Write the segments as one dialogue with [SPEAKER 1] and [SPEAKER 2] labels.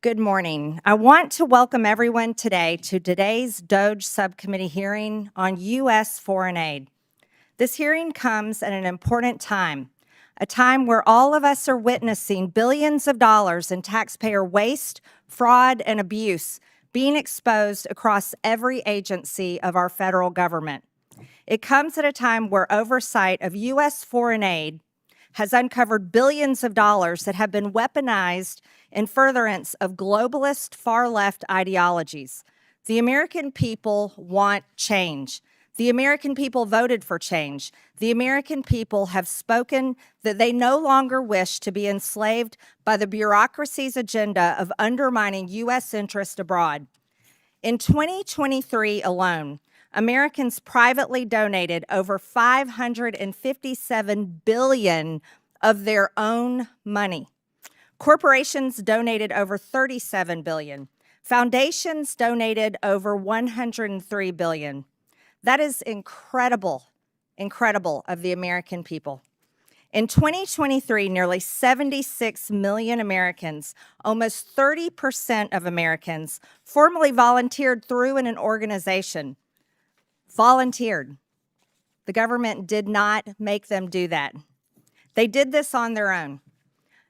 [SPEAKER 1] Good morning. I want to welcome everyone today to today's DOGE Subcommittee hearing on U.S. foreign aid. This hearing comes at an important time, a time where all of us are witnessing billions of dollars in taxpayer waste, fraud, and abuse being exposed across every agency of our federal government. It comes at a time where oversight of U.S. foreign aid has uncovered billions of dollars that have been weaponized in furtherance of globalist far-left ideologies. The American people want change. The American people voted for change. The American people have spoken that they no longer wish to be enslaved by the bureaucracy's agenda of undermining U.S. interest abroad. In 2023 alone, Americans privately donated over $557 billion of their own money. Corporations donated over $37 billion. Foundations donated over $103 billion. That is incredible of the American people. In 2023, nearly 76 million Americans, almost 30% of Americans, formally volunteered through an organization. Volunteered. The government did not make them do that. They did this on their own.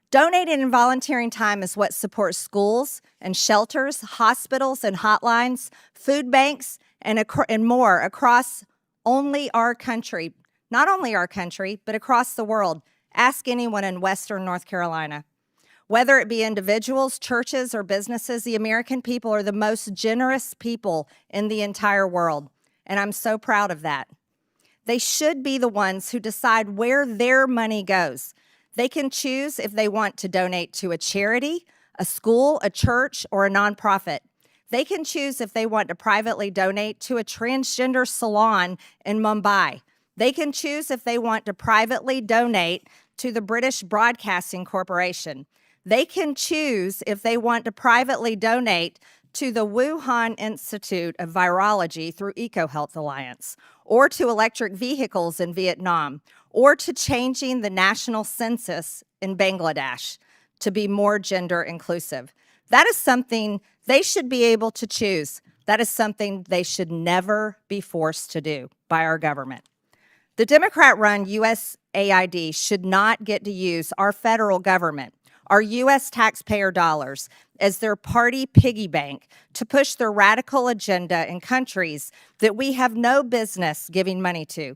[SPEAKER 1] Donating and volunteering time is what supports schools and shelters, hospitals and hotlines, food banks, and more across only our country. Not only our country, but across the world. Ask anyone in Western North Carolina. Whether it be individuals, churches, or businesses, the American people are the most generous people in the entire world. And I'm so proud of that. They should be the ones who decide where their money goes. They can choose if they want to donate to a charity, a school, a church, or a nonprofit. They can choose if they want to privately donate to a transgender salon in Mumbai. They can choose if they want to privately donate to the British Broadcasting Corporation. They can choose if they want to privately donate to the Wuhan Institute of Virology through EcoHealth Alliance, or to electric vehicles in Vietnam, or to changing the national census in Bangladesh to be more gender inclusive. That is something they should be able to choose. That is something they should never be forced to do by our government. The Democrat-run USAID should not get to use our federal government, our U.S. taxpayer dollars, as their party piggy bank to push their radical agenda in countries that we have no business giving money to.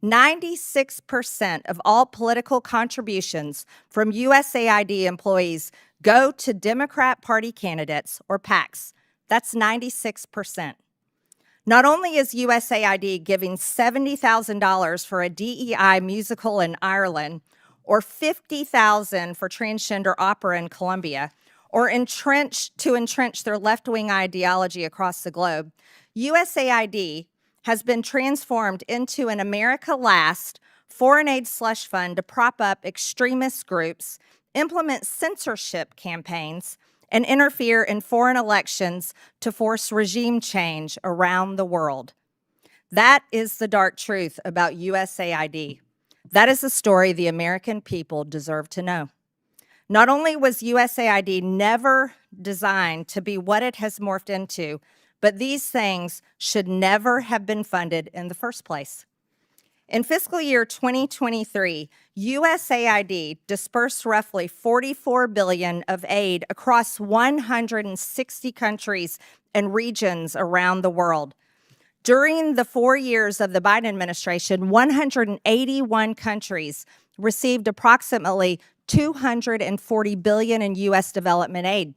[SPEAKER 1] 96% of all political contributions from USAID employees go to Democrat Party candidates or PACs. That's 96%. Not only is USAID giving $70,000 for a DEI musical in Ireland, or $50,000 for transgender opera in Colombia, or entrench their left-wing ideology across the globe, USAID has been transformed into an America Last foreign aid slush fund to prop up extremist groups, implement censorship campaigns, and interfere in foreign elections to force regime change around the world. That is the dark truth about USAID. That is the story the American people deserve to know. Not only was USAID never designed to be what it has morphed into, but these things should never have been funded in the first place. In fiscal year 2023, USAID dispersed roughly $44 billion of aid across 160 countries and regions around the world. During the 4 years of the Biden administration, 181 countries received approximately $240 billion in U.S. development aid,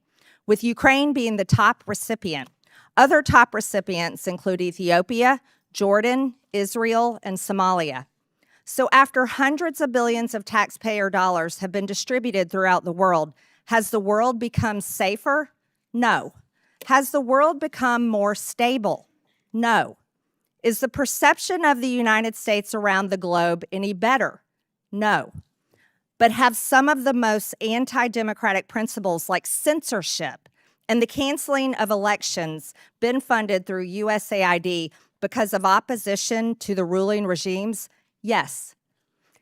[SPEAKER 1] with Ukraine being the top recipient. Other top recipients include Ethiopia, Jordan, Israel, and Somalia. So after hundreds of billions of taxpayer dollars have been distributed throughout the world, has the world become safer? No. Has the world become more stable? No. Is the perception of the United States around the globe any better? No. But have some of the most anti-democratic principles like censorship and the canceling of elections been funded through USAID because of opposition to the ruling regimes? Yes.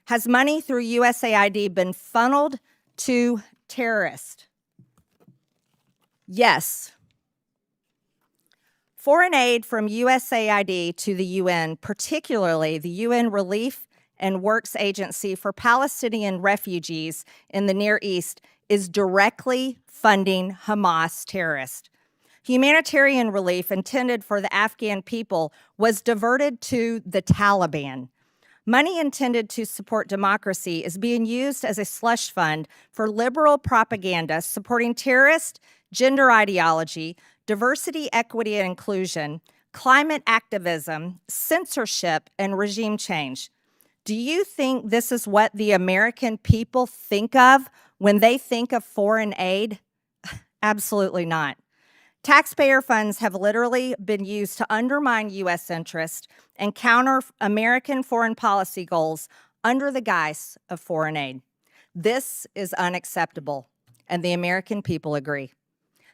[SPEAKER 1] Has money through USAID been funneled to terrorists? Yes, foreign aid from USAID to the UN, particularly the UN Relief and Works Agency for Palestinian refugees in the Near East, is directly funding Hamas terrorists. Humanitarian relief intended for the Afghan people was diverted to the Taliban. Money intended to support democracy is being used as a slush fund for liberal propaganda supporting terrorist, gender ideology, diversity, equity, and inclusion, climate activism, censorship, and regime change. Do you think this is what the American people think of when they think of foreign aid? Absolutely not. Taxpayer funds have literally been used to undermine U.S. interest and counter American foreign policy goals under the guise of foreign aid. This is unacceptable, and the American people agree.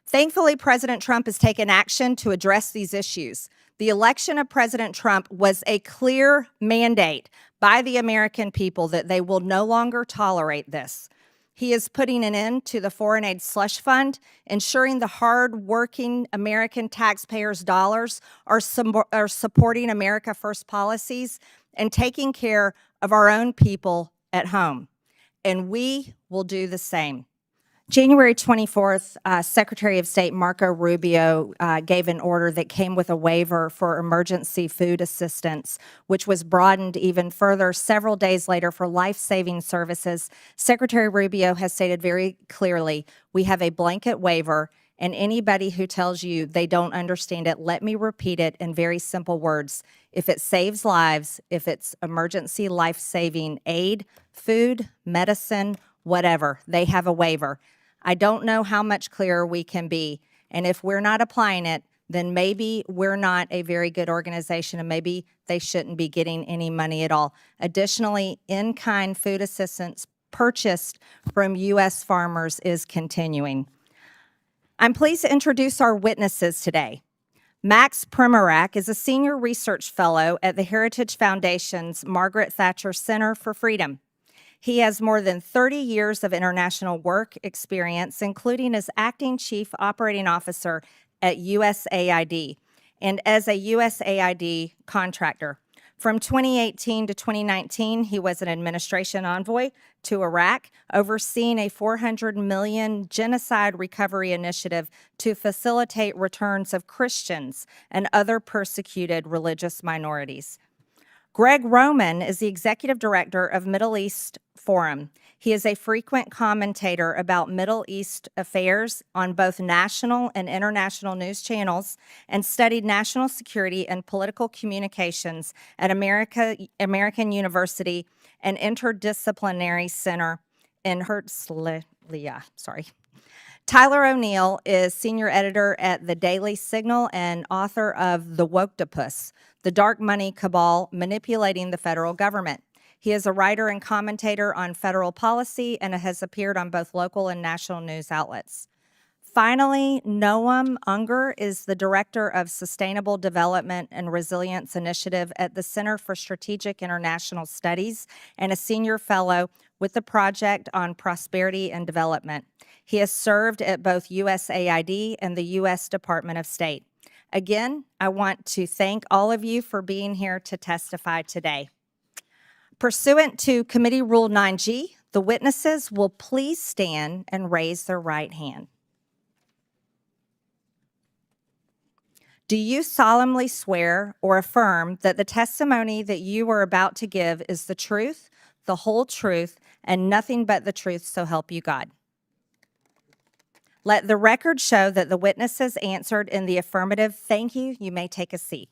[SPEAKER 1] Thankfully, President Trump has taken action to address these issues. The election of President Trump was a clear mandate by the American people that they will no longer tolerate this. He is putting an end to the foreign aid slush fund, ensuring the hard-working American taxpayers' dollars are supporting America First policies and taking care of our own people at home. And we will do the same. January 24th, Secretary of State Marco Rubio gave an order that came with a waiver for emergency food assistance, which was broadened even further several days later for life-saving services. Secretary Rubio has stated very clearly, we have a blanket waiver, and anybody who tells you they don't understand it, let me repeat it in very simple words. If it saves lives, if it's emergency life-saving aid, food, medicine, whatever, they have a waiver. I don't know how much clearer we can be. And if we're not applying it, then maybe we're not a very good organization and maybe they shouldn't be getting any money at all. Additionally, in-kind food assistance purchased from U.S. farmers is continuing. I'm pleased to introduce our witnesses today. Max Primac is a senior research fellow at the Heritage Foundation's Margaret Thatcher Center for Freedom. He has more than 30 years of international work experience, including as acting chief operating officer at USAID and as a USAID contractor. From 2018 to 2019, he was an administration envoy to Iraq, overseeing a $400 million genocide recovery initiative to facilitate returns of Christians and other persecuted religious minorities. Greg Roman is the executive director of Middle East Forum. He is a frequent commentator about Middle East affairs on both national and international news channels and studied national security and political communications at American University and Interdisciplinary Center in Herzliya. Tyler O'Neill is senior editor at The Daily Signal and author of The Wokedopus, The Dark Money Cabal Manipulating the Federal Government. He is a writer and commentator on federal policy and has appeared on both local and national news outlets. Finally, Noam Unger is the Director of Sustainable Development and Resilience Initiative at the Center for Strategic International Studies and a senior fellow with the Project on Prosperity and Development. He has served at both USAID and the U.S. Department of State. Again, I want to thank all of you for being here to testify today. Pursuant to Committee Rule 9G, the witnesses will please stand and raise their right hand. Do you solemnly swear or affirm that the testimony that you are about to give is the truth, the whole truth, and nothing but the truth, so help you God? Let the record show that the witnesses answered in the affirmative. Thank you. You may take a seat.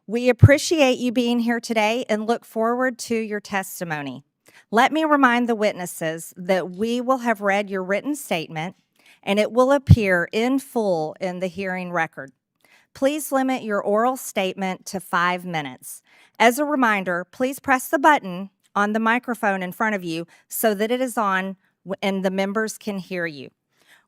[SPEAKER 1] We appreciate you being here today and look forward to your testimony. Let me remind the witnesses that we will have read your written statement and it will appear in full in the hearing record. Please limit your oral statement to 5 minutes. As a reminder, please press the button on the microphone in front of you so that it is on and the members can hear you.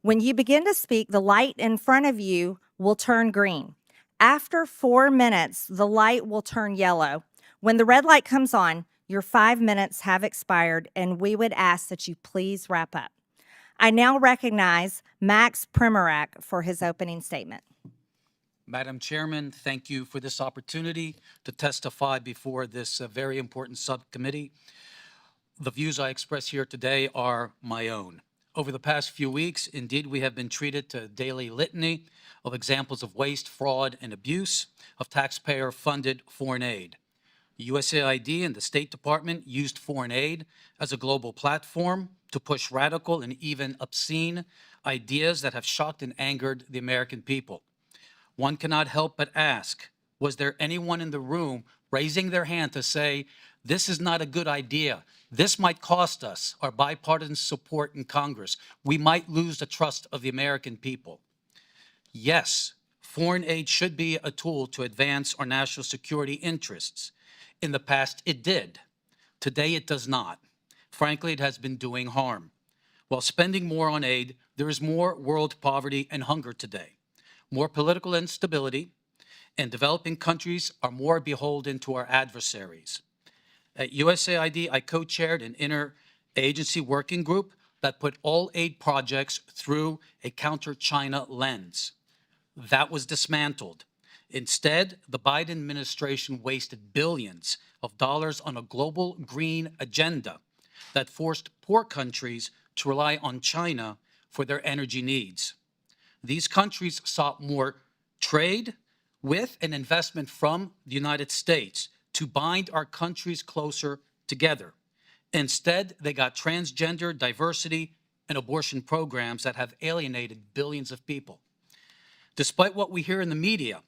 [SPEAKER 1] When you begin to speak, the light in front of you will turn green. After 4 minutes, the light will turn yellow. When the red light comes on, your 5 minutes have expired, and we would ask that you please wrap up. I now recognize Max Primac for his opening statement.
[SPEAKER 2] Madam Chairman, thank you for this opportunity to testify before this very important subcommittee. The views I express here today are my own. Over the past few weeks, indeed, we have been treated to a daily litany of examples of waste, fraud, and abuse of taxpayer-funded foreign aid. USAID and the State Department used foreign aid as a global platform to push radical and even obscene ideas that have shocked and angered the American people. One cannot help but ask, was there anyone in the room raising their hand to say, this is not a good idea. This might cost us our bipartisan support in Congress. We might lose the trust of the American people. Yes, foreign aid should be a tool to advance our national security interests. In the past, it did. Today, it does not. Frankly, it has been doing harm. While spending more on aid, there is more world poverty and hunger today, more political instability, and developing countries are more beholden to our adversaries. At USAID, I co-chaired an interagency working group that put all aid projects through a counter-China lens. That was dismantled. Instead, the Biden administration wasted billions of dollars on a global green agenda that forced poor countries to rely on China for their energy needs. These countries sought more trade with and investment from the United States to bind our countries closer together. Instead, they got transgender, diversity, and abortion programs that have alienated billions of people. Despite what we hear in the media,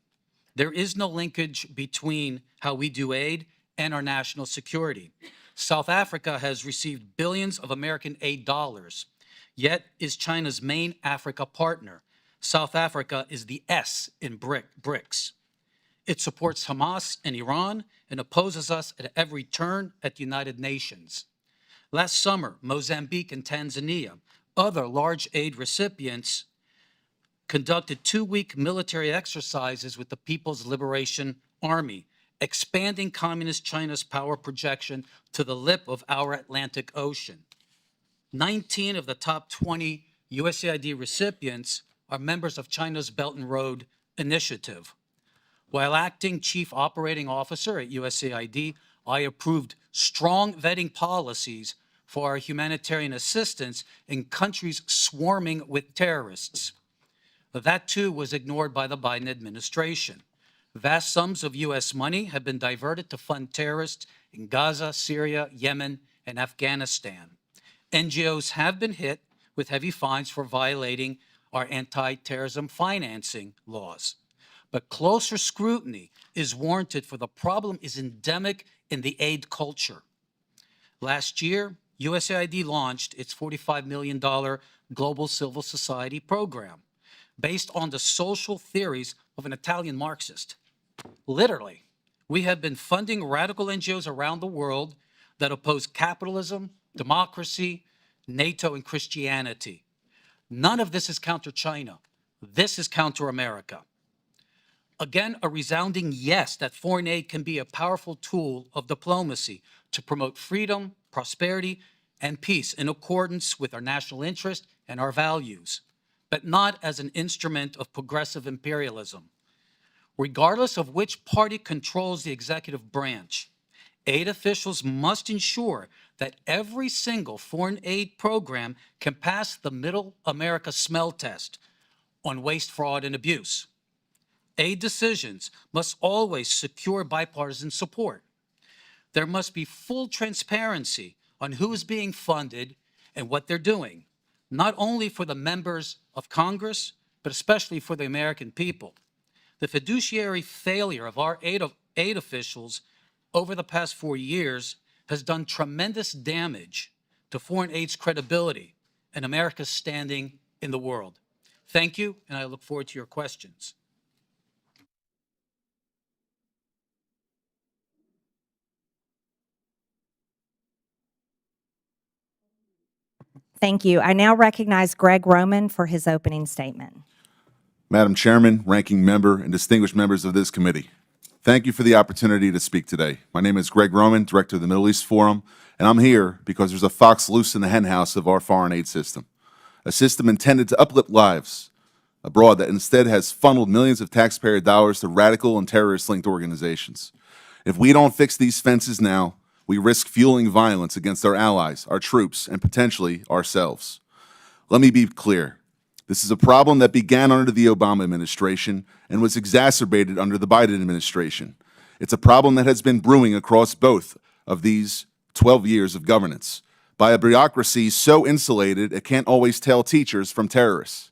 [SPEAKER 2] there is no linkage between how we do aid and our national security. South Africa has received billions of American aid dollars, yet is China's main Africa partner. South Africa is the S in BRICS. It supports Hamas and Iran and opposes us at every turn at the United Nations. Last summer, Mozambique and Tanzania, other large aid recipients, conducted 2-week military exercises with the People's Liberation Army, expanding Communist China's power projection to the lip of our Atlantic Ocean. 19 of the top 20 USAID recipients are members of China's Belt and Road Initiative. While acting Chief Operating Officer at USAID, I approved strong vetting policies for our humanitarian assistance in countries swarming with terrorists. But that too was ignored by the Biden administration. Vast sums of U.S. money have been diverted to fund terrorists in Gaza, Syria, Yemen, and Afghanistan. NGOs have been hit with heavy fines for violating our anti-terrorism financing laws. But closer scrutiny is warranted, for the problem is endemic in the aid culture. Last year, USAID launched its $45 million Global Civil Society program based on the social theories of an Italian Marxist. Literally, we have been funding radical NGOs around the world that oppose capitalism, democracy, NATO, and Christianity. None of this is counter-China. This is counter-America. Again, a resounding yes that foreign aid can be a powerful tool of diplomacy to promote freedom, prosperity, and peace in accordance with our national interest and our values, but not as an instrument of progressive imperialism. Regardless of which party controls the executive branch, aid officials must ensure that every single foreign aid program can pass the Middle America smell test on waste, fraud, and abuse. Aid decisions must always secure bipartisan support. There must be full transparency on who is being funded and what they're doing, not only for the members of Congress, but especially for the American people. The fiduciary failure of our aid officials over the past 4 years has done tremendous damage to foreign aid's credibility and America's standing in the world. Thank you, and I look forward to your questions.
[SPEAKER 1] Thank you. I now recognize Greg Roman for his opening statement.
[SPEAKER 3] Madam Chairman, Ranking Member, and distinguished members of this committee, thank you for the opportunity to speak today. My name is Greg Roman, Director of the Middle East Forum, and I'm here because there's a fox loose in the henhouse of our foreign aid system. a system intended to uplift lives abroad that instead has funneled millions of taxpayer dollars to radical and terrorist-linked organizations. If we don't fix these fences now, we risk fueling violence against our allies, our troops, and potentially ourselves. Let me be clear. This is a problem that began under the Obama administration and was exacerbated under the Biden administration. It's a problem that has been brewing across both of these 12 years of governance by a bureaucracy so insulated it can't always tell teachers from terrorists.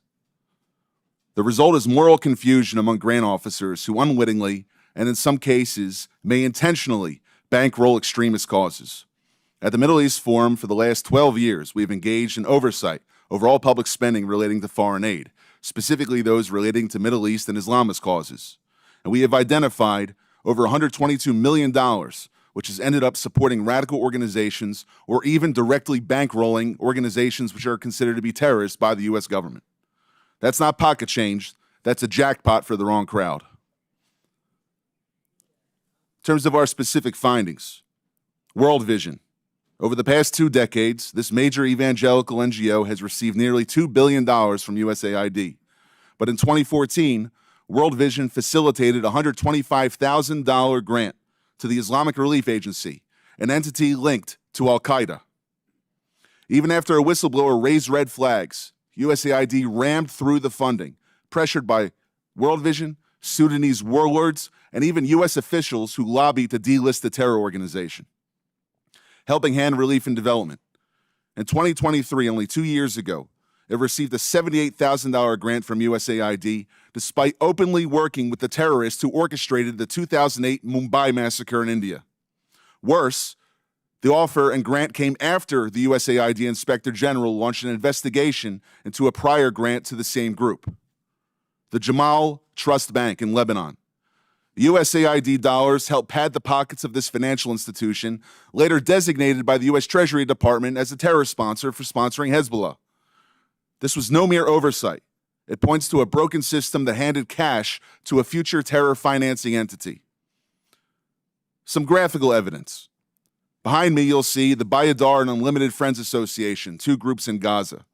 [SPEAKER 3] The result is moral confusion among grant officers who unwittingly, and in some cases, may intentionally bankroll extremist causes. At the Middle East Forum for the last 12 years, we've engaged in oversight over all public spending relating to foreign aid, specifically those relating to Middle East and Islamist causes. And we have identified over $122 million, which has ended up supporting radical organizations or even directly bankrolling organizations which are considered to be terrorists by the U.S. government. That's not pocket change. That's a jackpot for the wrong crowd. In terms of our specific findings, World Vision. Over the past 2 decades, this major evangelical NGO has received nearly $2 billion from USAID. But in 2014, World Vision facilitated a $125,000 grant to the Islamic Relief Agency, an entity linked to Al-Qaeda. Even after a whistleblower raised red flags, USAID rammed through the funding, pressured by World Vision, Sudanese warlords, and even U.S. officials who lobbied to delist the terror organization. Helping Hand Relief and Development. In 2023, only 2 years ago, it received a $78,000 grant from USAID despite openly working with the terrorists who orchestrated the 2008 Mumbai massacre in India. Worse, the offer and grant came after the USAID Inspector General launched an investigation into a prior grant to the same group. The Jamal Trust Bank in Lebanon. USAID dollars helped pad the pockets of this financial institution, later designated by the U.S. Treasury Department as a terror sponsor for sponsoring Hezbollah. This was no mere oversight. It points to a broken system that handed cash to a future terror financing entity. Some graphical evidence. Behind me, you'll see the Bayadar and Unlimited Friends Association, 2 groups in Gaza.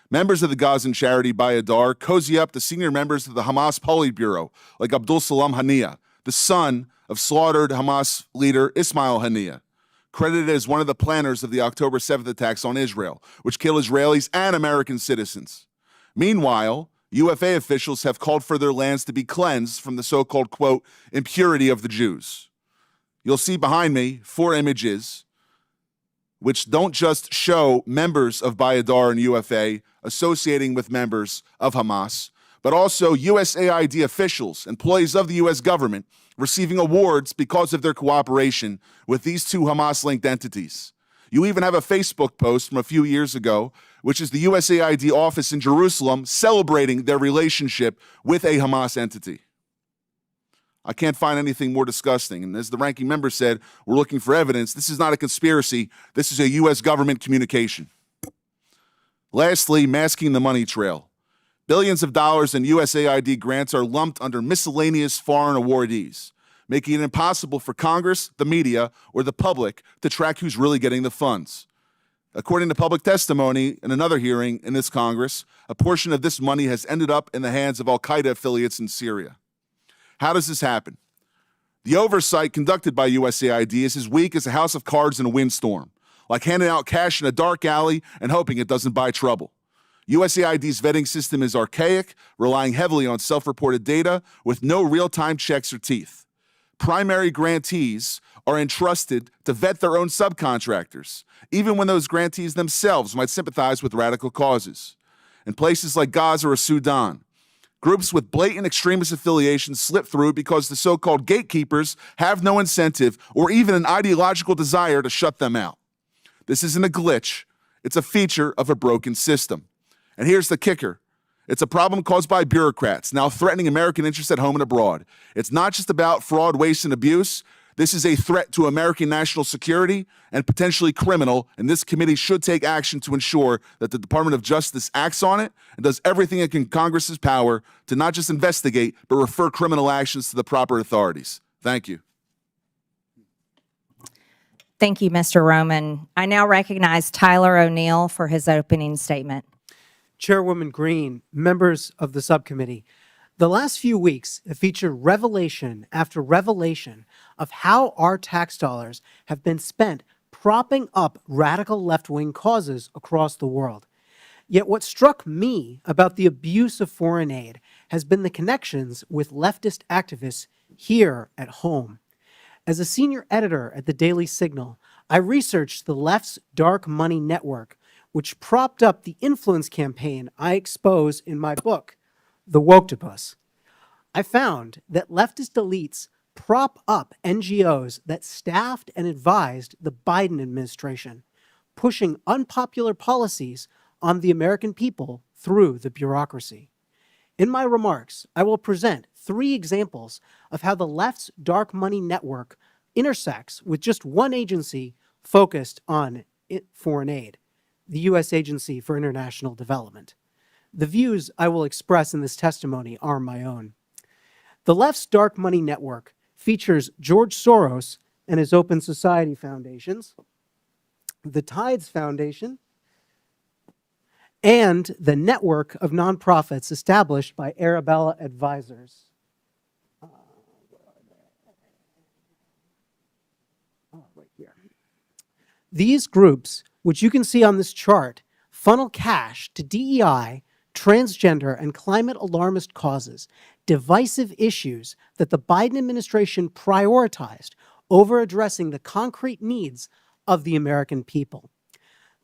[SPEAKER 3] Members of the Gazan charity Bayadar cozy up to senior members of the Hamas Politburo, like Abdul Salam Haniyeh, the son of slaughtered Hamas leader Ismail Haniyeh, credited as one of the planners of the October 7th attacks on Israel, which killed Israelis and American citizens. Meanwhile, UFA officials have called for their lands to be cleansed from the so-called, quote, impurity of the Jews. You'll see behind me 4 images which don't just show members of Bayadar and UFA associating with members of Hamas, but also USAID officials, employees of the U.S. government, receiving awards because of their cooperation with these 2 Hamas-linked entities. You even have a Facebook post from a few years ago, which is the USAID office in Jerusalem celebrating their relationship with a Hamas entity. I can't find anything more disgusting. And as the ranking member said, we're looking for evidence. This is not a conspiracy. This is a U.S. government communication. Lastly, masking the money trail. Billions of dollars in USAID grants are lumped under miscellaneous foreign awardees, making it impossible for Congress, the media, or the public to track who's really getting the funds. According to public testimony in another hearing in this Congress, a portion of this money has ended up in the hands of Al-Qaeda affiliates in Syria. How does this happen? The oversight conducted by USAID is as weak as a house of cards in a windstorm, like handing out cash in a dark alley and hoping it doesn't buy trouble. USAID's vetting system is archaic, relying heavily on self-reported data with no real-time checks or teeth. Primary grantees are entrusted to vet their own subcontractors, even when those grantees themselves might sympathize with radical causes. In places like Gaza or Sudan, groups with blatant extremist affiliations slip through because the so-called gatekeepers have no incentive or even an ideological desire to shut them out. This isn't a glitch. It's a feature of a broken system. And here's the kicker. It's a problem caused by bureaucrats now threatening American interests at home and abroad. It's not just about fraud, waste, and abuse. This is a threat to American national security and potentially criminal, and this committee should take action to ensure that the Department of Justice acts on it and does everything in Congress's power to not just investigate, but refer criminal actions to the proper authorities. Thank you.
[SPEAKER 1] Thank you, Mr. Roman. I now recognize Tyler O'Neill for his opening statement.
[SPEAKER 4] Chairwoman Green, members of the subcommittee, the last few weeks have featured revelation after revelation of how our tax dollars have been spent propping up radical left-wing causes across the world. Yet what struck me about the abuse of foreign aid has been the connections with leftist activists here at home. As a senior editor at the Daily Signal, I researched the left's dark money network, which propped up the influence campaign I expose in my book, The Woktopus. I found that leftist elites prop up NGOs that staffed and advised the Biden administration, pushing unpopular policies on the American people through the bureaucracy. In my remarks, I will present 3 examples of how the left's dark money network intersects with just one agency focused on foreign aid, the U.S. Agency for International Development. The views I will express in this testimony are my own. The left's dark money network features George Soros and his Open Society foundations, the Tides Foundation, and the network of nonprofits established by Arabella Advisors. Right here. These groups, which you can see on this chart, funnel cash to DEI, transgender, and climate alarmist causes, divisive issues that the Biden administration prioritized over addressing the concrete needs of the American people.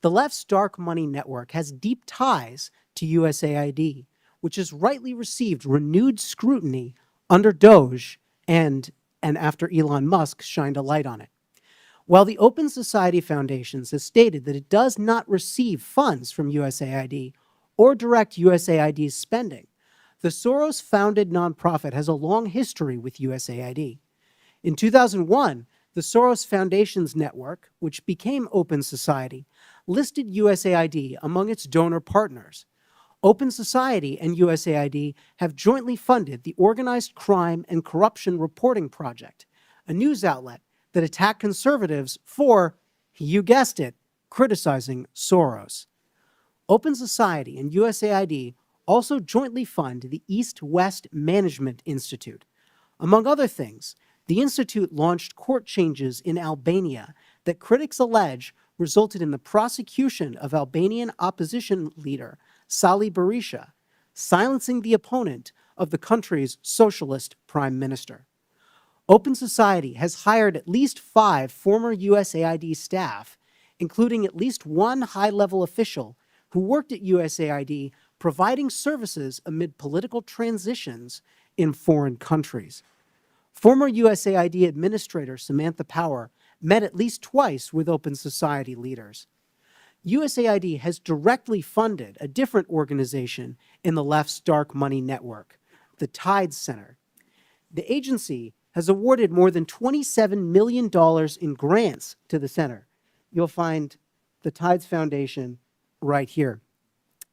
[SPEAKER 4] The left's dark money network has deep ties to USAID, which has rightly received renewed scrutiny under DOGE and after Elon Musk shined a light on it. While the Open Society Foundations has stated that it does not receive funds from USAID or direct USAID's spending, the Soros-founded nonprofit has a long history with USAID. In 2001, the Soros Foundation's network, which became Open Society, listed USAID among its donor partners. Open Society and USAID have jointly funded the Organized Crime and Corruption Reporting Project, a news outlet that attacked conservatives for, you guessed it, criticizing Soros. Open Society and USAID also jointly fund the East-West Management Institute. Among other things, the institute launched court changes in Albania that critics allege resulted in the prosecution of Albanian opposition leader Sali Berisha, silencing the opponent of the country's socialist prime minister. Open Society has hired at least 5 former USAID staff, including at least one high-level official who worked at USAID providing services amid political transitions in foreign countries. Former USAID Administrator Samantha Power met at least twice with Open Society leaders. USAID has directly funded a different organization in the left's dark money network, the Tides Center. The agency has awarded more than $27 million in grants to the center. You'll find the Tides Foundation right here.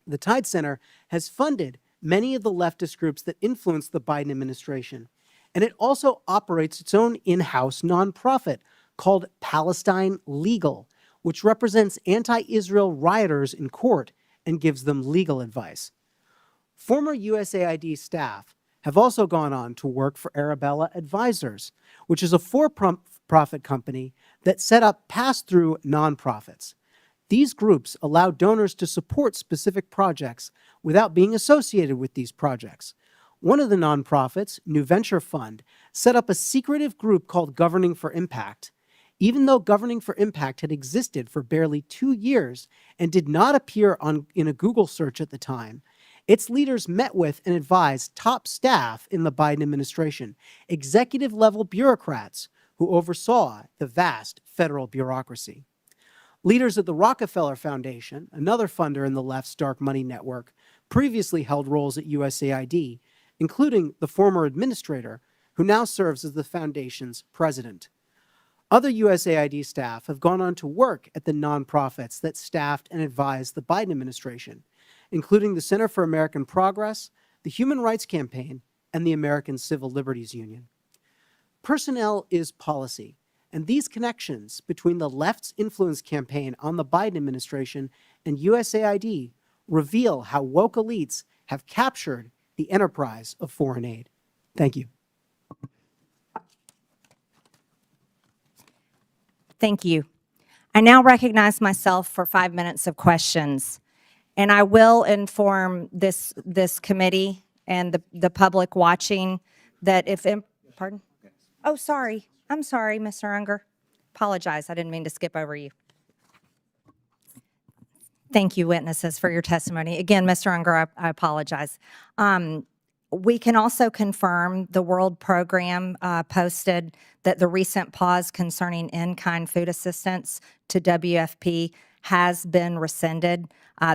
[SPEAKER 4] The Tides Center has funded many of the leftist groups that influence the Biden administration, and it also operates its own in-house nonprofit called Palestine Legal, which represents anti-Israel rioters in court and gives them legal advice. Former USAID staff have also gone on to work for Arabella Advisors, which is a for-profit company that set up pass-through nonprofits. These groups allow donors to support specific projects without being associated with these projects. One of the nonprofits, New Venture Fund, set up a secretive group called Governing for Impact. Even though Governing for Impact had existed for barely 2 years and did not appear in a Google search at the time, its leaders met with and advised top staff in the Biden administration, executive-level bureaucrats who oversaw the vast federal bureaucracy. Leaders at the Rockefeller Foundation, another funder in the left's dark money network, previously held roles at USAID, including the former administrator, who now serves as the foundation's president. Other USAID staff have gone on to work at the nonprofits that staffed and advised the Biden administration, including the Center for American Progress, the Human Rights Campaign, and the American Civil Liberties Union. Personnel is policy, and these connections between the left's influence campaign on the Biden administration and USAID reveal how woke elites have captured the enterprise of foreign aid. Thank you.
[SPEAKER 1] Thank you. I now recognize myself for 5 minutes of questions. And I will inform this committee and the public watching that pardon? Oh, sorry. I'm sorry, Mr. Unger. Apologize. I didn't mean to skip over you. Thank you, witnesses, for your testimony. Again, Mr. Unger, I apologize. We can also confirm the World Program posted that the recent pause concerning in-kind food assistance to WFP has been rescinded.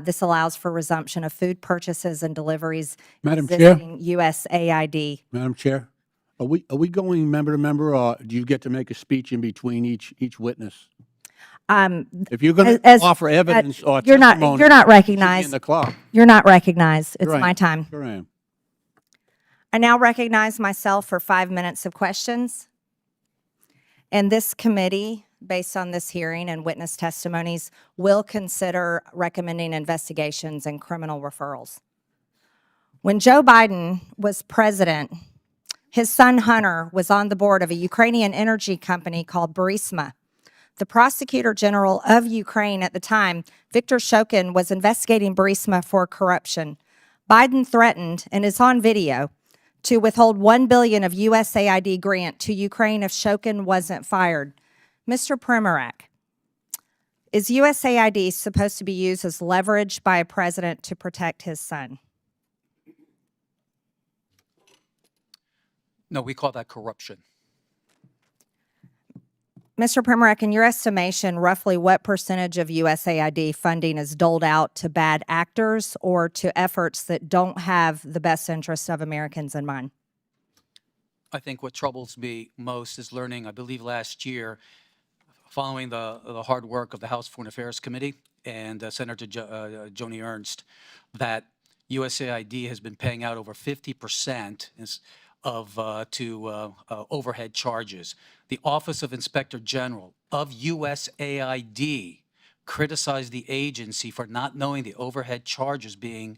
[SPEAKER 1] This allows for resumption of food purchases and deliveries
[SPEAKER 5] Madam Chair?
[SPEAKER 1] existing USAID.
[SPEAKER 5] Madam Chair, are we going member to member, or do you get to make a speech in between each witness? If you're going to offer evidence or
[SPEAKER 1] you're not
[SPEAKER 5] testimony,
[SPEAKER 1] you're not
[SPEAKER 5] it should be
[SPEAKER 1] recognized.
[SPEAKER 5] in the clock.
[SPEAKER 1] You're not recognized. It's
[SPEAKER 5] Sure I
[SPEAKER 1] my
[SPEAKER 5] am.
[SPEAKER 1] time.
[SPEAKER 5] Sure I am.
[SPEAKER 1] I now recognize myself for 5 minutes of questions. And this committee, based on this hearing and witness testimonies, will consider recommending investigations and criminal referrals. When Joe Biden was president, his son Hunter was on the board of a Ukrainian energy company called Burisma. The prosecutor general of Ukraine at the time, Viktor Shokin, was investigating Burisma for corruption. Biden threatened, and it's on video, to withhold $1 billion of USAID grant to Ukraine if Shokin wasn't fired. Mr. Primac, is USAID supposed to be used as leverage by a president to protect his son?
[SPEAKER 2] No, we call that corruption.
[SPEAKER 1] Mr. Primac, in your estimation, roughly what percentage of USAID funding is doled out to bad actors or to efforts that don't have the best interests of Americans in mind?
[SPEAKER 2] I think what troubles me most is learning, I believe last year, following the hard work of the House Foreign Affairs Committee and Senator Joni Ernst, that USAID has been paying out over 50% to overhead charges. The Office of Inspector General of USAID criticized the agency for not knowing the overhead charges being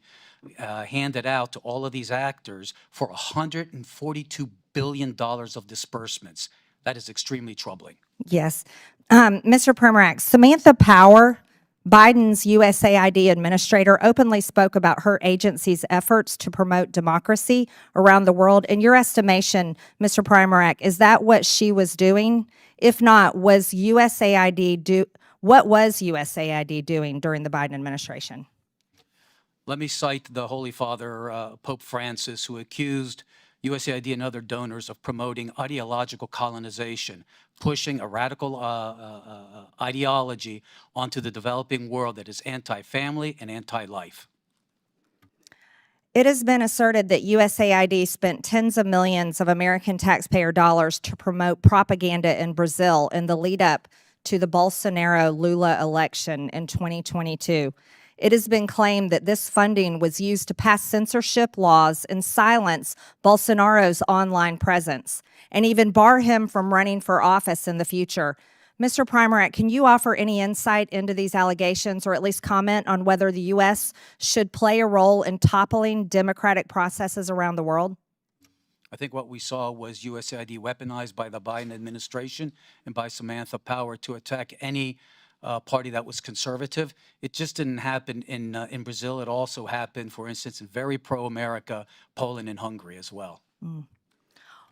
[SPEAKER 2] handed out to all of these actors for $142 billion of disbursements. That is extremely troubling.
[SPEAKER 1] Yes. Mr. Primac, Samantha Power, Biden's USAID administrator, openly spoke about her agency's efforts to promote democracy around the world. In your estimation, Mr. Primac, is that what she was doing? If not, what was USAID doing during the Biden administration?
[SPEAKER 2] Let me cite the Holy Father, Pope Francis, who accused USAID and other donors of promoting ideological colonization, pushing a radical ideology onto the developing world that is anti-family and anti-life.
[SPEAKER 1] It has been asserted that USAID spent tens of millions of American taxpayer dollars to promote propaganda in Brazil in the lead up to the Bolsonaro-Lula election in 2022. It has been claimed that this funding was used to pass censorship laws and silence Bolsonaro's online presence, and even bar him from running for office in the future. Mr. Primac, can you offer any insight into these allegations, or at least comment on whether the U.S. should play a role in toppling democratic processes around the world?
[SPEAKER 2] I think what we saw was USAID weaponized by the Biden administration and by Samantha Power to attack any party that was conservative. It just didn't happen in Brazil. It also happened, for instance, in very pro-America, Poland and Hungary as well.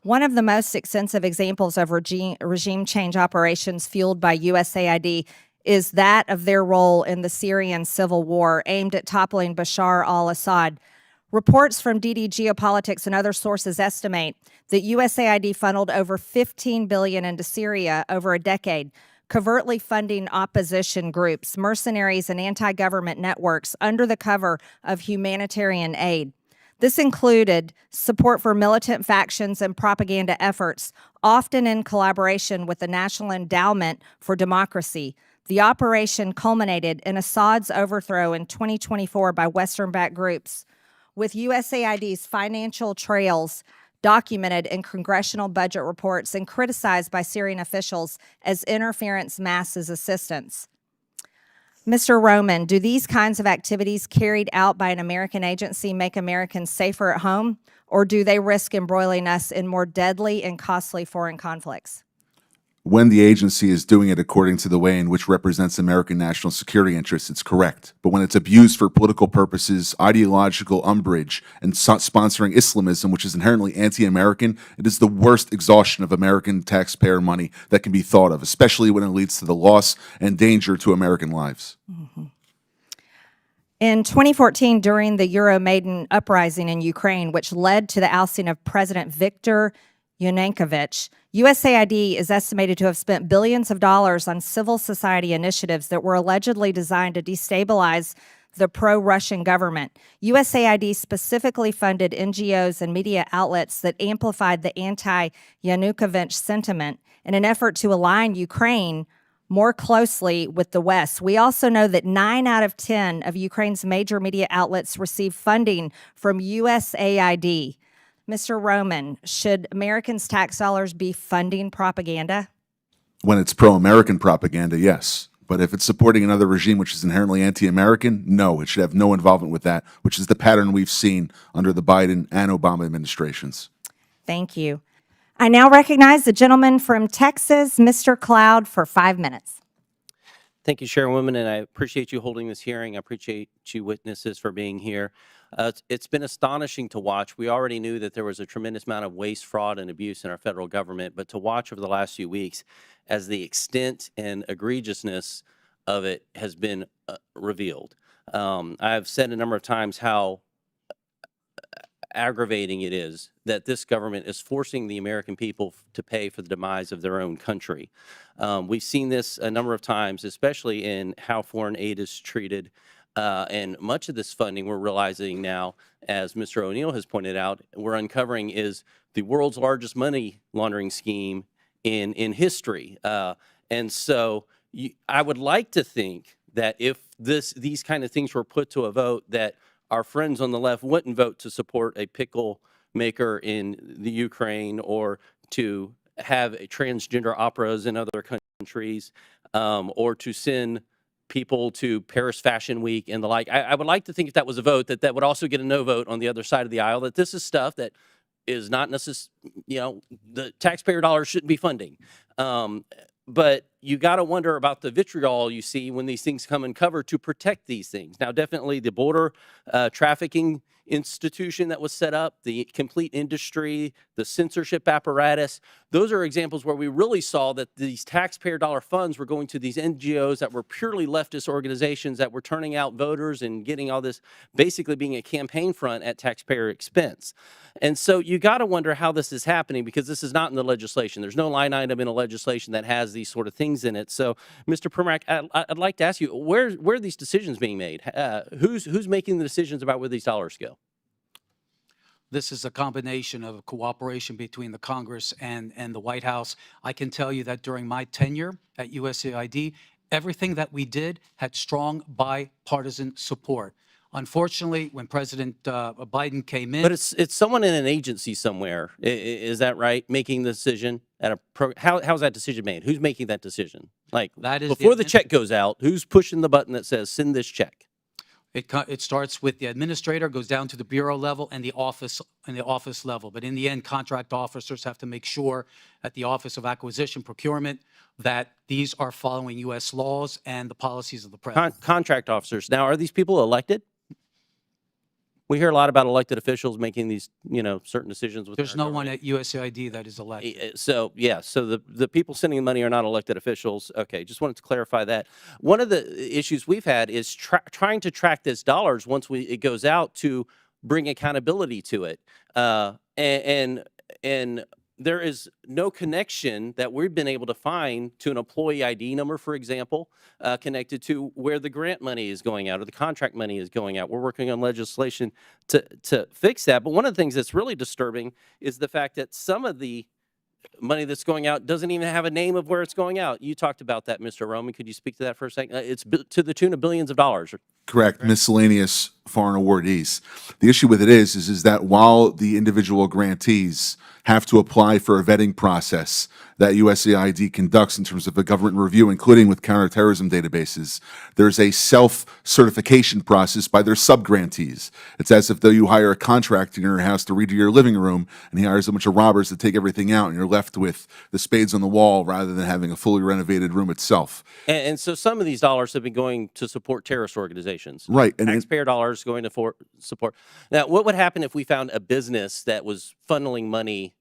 [SPEAKER 1] One of the most extensive examples of regime change operations fueled by USAID is that of their role in the Syrian civil war aimed at toppling Bashar al-Assad. Reports from DD Geopolitics and other sources estimate that USAID funneled over $15 billion into Syria over a decade, covertly funding opposition groups, mercenaries, and anti-government networks under the cover of humanitarian aid. This included support for militant factions and propaganda efforts, often in collaboration with the National Endowment for Democracy. The operation culminated in Assad's overthrow in 2024 by Western-backed groups, with USAID's financial trails documented in congressional budget reports and criticized by Syrian officials as interference masks assistance. Mr. Roman, do these kinds of activities carried out by an American agency make Americans safer at home, or do they risk embroiling us in more deadly and costly foreign conflicts?
[SPEAKER 3] When the agency is doing it according to the way in which represents American national security interests, it's correct. But when it's abused for political purposes, ideological umbrage, and sponsoring Islamism, which is inherently anti-American, it is the worst exhaustion of American taxpayer money that can be thought of, especially when it leads to the loss and danger to American lives.
[SPEAKER 1] In 2014, during the Euromaidan uprising in Ukraine, which led to the ousting of President Viktor Yanukovych, USAID is estimated to have spent billions of dollars on civil society initiatives that were allegedly designed to destabilize the pro-Russian government. USAID specifically funded NGOs and media outlets that amplified the anti-Yanukovych sentiment in an effort to align Ukraine more closely with the West. We also know that 9 out of 10 of Ukraine's major media outlets receive funding from USAID. Mr. Roman, should Americans' tax dollars be funding propaganda?
[SPEAKER 3] When it's pro-American propaganda, yes. But if it's supporting another regime which is inherently anti-American, no, it should have no involvement with that, which is the pattern we've seen under the Biden and Obama administrations.
[SPEAKER 1] Thank you. I now recognize the gentleman from Texas, Mr. Cloud, for 5 minutes.
[SPEAKER 6] Thank you, Chairwoman, and I appreciate you holding this hearing. I appreciate you witnesses for being here. It's been astonishing to watch. We already knew that there was a tremendous amount of waste, fraud, and abuse in our federal government, but to watch over the last few weeks as the extent and egregiousness of it has been revealed. I've said a number of times how aggravating it is that this government is forcing the American people to pay for the demise of their own country. We've seen this a number of times, especially in how foreign aid is treated. And much of this funding we're realizing now, as Mr. O'Neill has pointed out, we're uncovering is the world's largest money laundering scheme in history. And so I would like to think that if these kind of things were put to a vote, that our friends on the left wouldn't vote to support a pickle maker in the Ukraine or to have transgender operas in other countries or to send people to Paris Fashion Week and the like. I would like to think if that was a vote, that would also get a no vote on the other side of the aisle, that this is stuff that is not necessarily, the taxpayer dollars shouldn't be funding. But you got to wonder about the vitriol you see when these things come and cover to protect these things. Now, definitely the border trafficking institution that was set up, the complete industry, the censorship apparatus, those are examples where we really saw that these taxpayer dollar funds were going to these NGOs that were purely leftist organizations that were turning out voters and getting all this, basically being a campaign front at taxpayer expense. And so you got to wonder how this is happening, because this is not in the legislation. There's no line item in a legislation that has these sort of things in it. So, Mr. Primac, I'd like to ask you, where are these decisions being made? Who's making the decisions about where these dollars go?
[SPEAKER 2] This is a combination of cooperation between the Congress and the White House. I can tell you that during my tenure at USAID, everything that we did had strong bipartisan support. Unfortunately, when President Biden came in—
[SPEAKER 6] But it's someone in an agency somewhere, is that right, making the decision at a how's that decision made? Who's making that decision? Like,
[SPEAKER 2] that is
[SPEAKER 6] before the check goes out, who's pushing the button that says send this check?
[SPEAKER 2] It starts with the administrator, goes down to the bureau level and the office level. But in the end, contract officers have to make sure at the Office of Acquisition Procurement that these are following U.S. laws and the policies of the president.
[SPEAKER 6] Contract officers. Now, are these people elected? We hear a lot about elected officials making these, certain decisions.
[SPEAKER 2] There's no one at USAID that is elected.
[SPEAKER 6] So, yeah, so the people sending the money are not elected officials. Okay, just wanted to clarify that. One of the issues we've had is trying to track this dollars once it goes out to bring accountability to it. And there is no connection that we've been able to find to an employee ID number, for example, connected to where the grant money is going out or the contract money is going out. We're working on legislation to fix that. But one of the things that's really disturbing is the fact that some of the money that's going out doesn't even have a name of where it's going out. You talked about that, Mr. Roman. Could you speak to that for a second? It's to the tune of billions of dollars.
[SPEAKER 3] Correct. Miscellaneous foreign awardees. The issue with it is that while the individual grantees have to apply for a vetting process that USAID conducts in terms of a government review, including with counterterrorism databases. There's a self-certification process by their subgrantees. It's as if though you hire a contractor in your house to redo your living room, and he hires a bunch of robbers to take everything out, and you're left with the spades on the wall rather than having a fully renovated room itself.
[SPEAKER 6] And so some of these dollars have been going to support terrorist organizations.
[SPEAKER 3] Right. And
[SPEAKER 6] Taxpayer dollars going to support. Now, what would happen if we found a business that was funneling money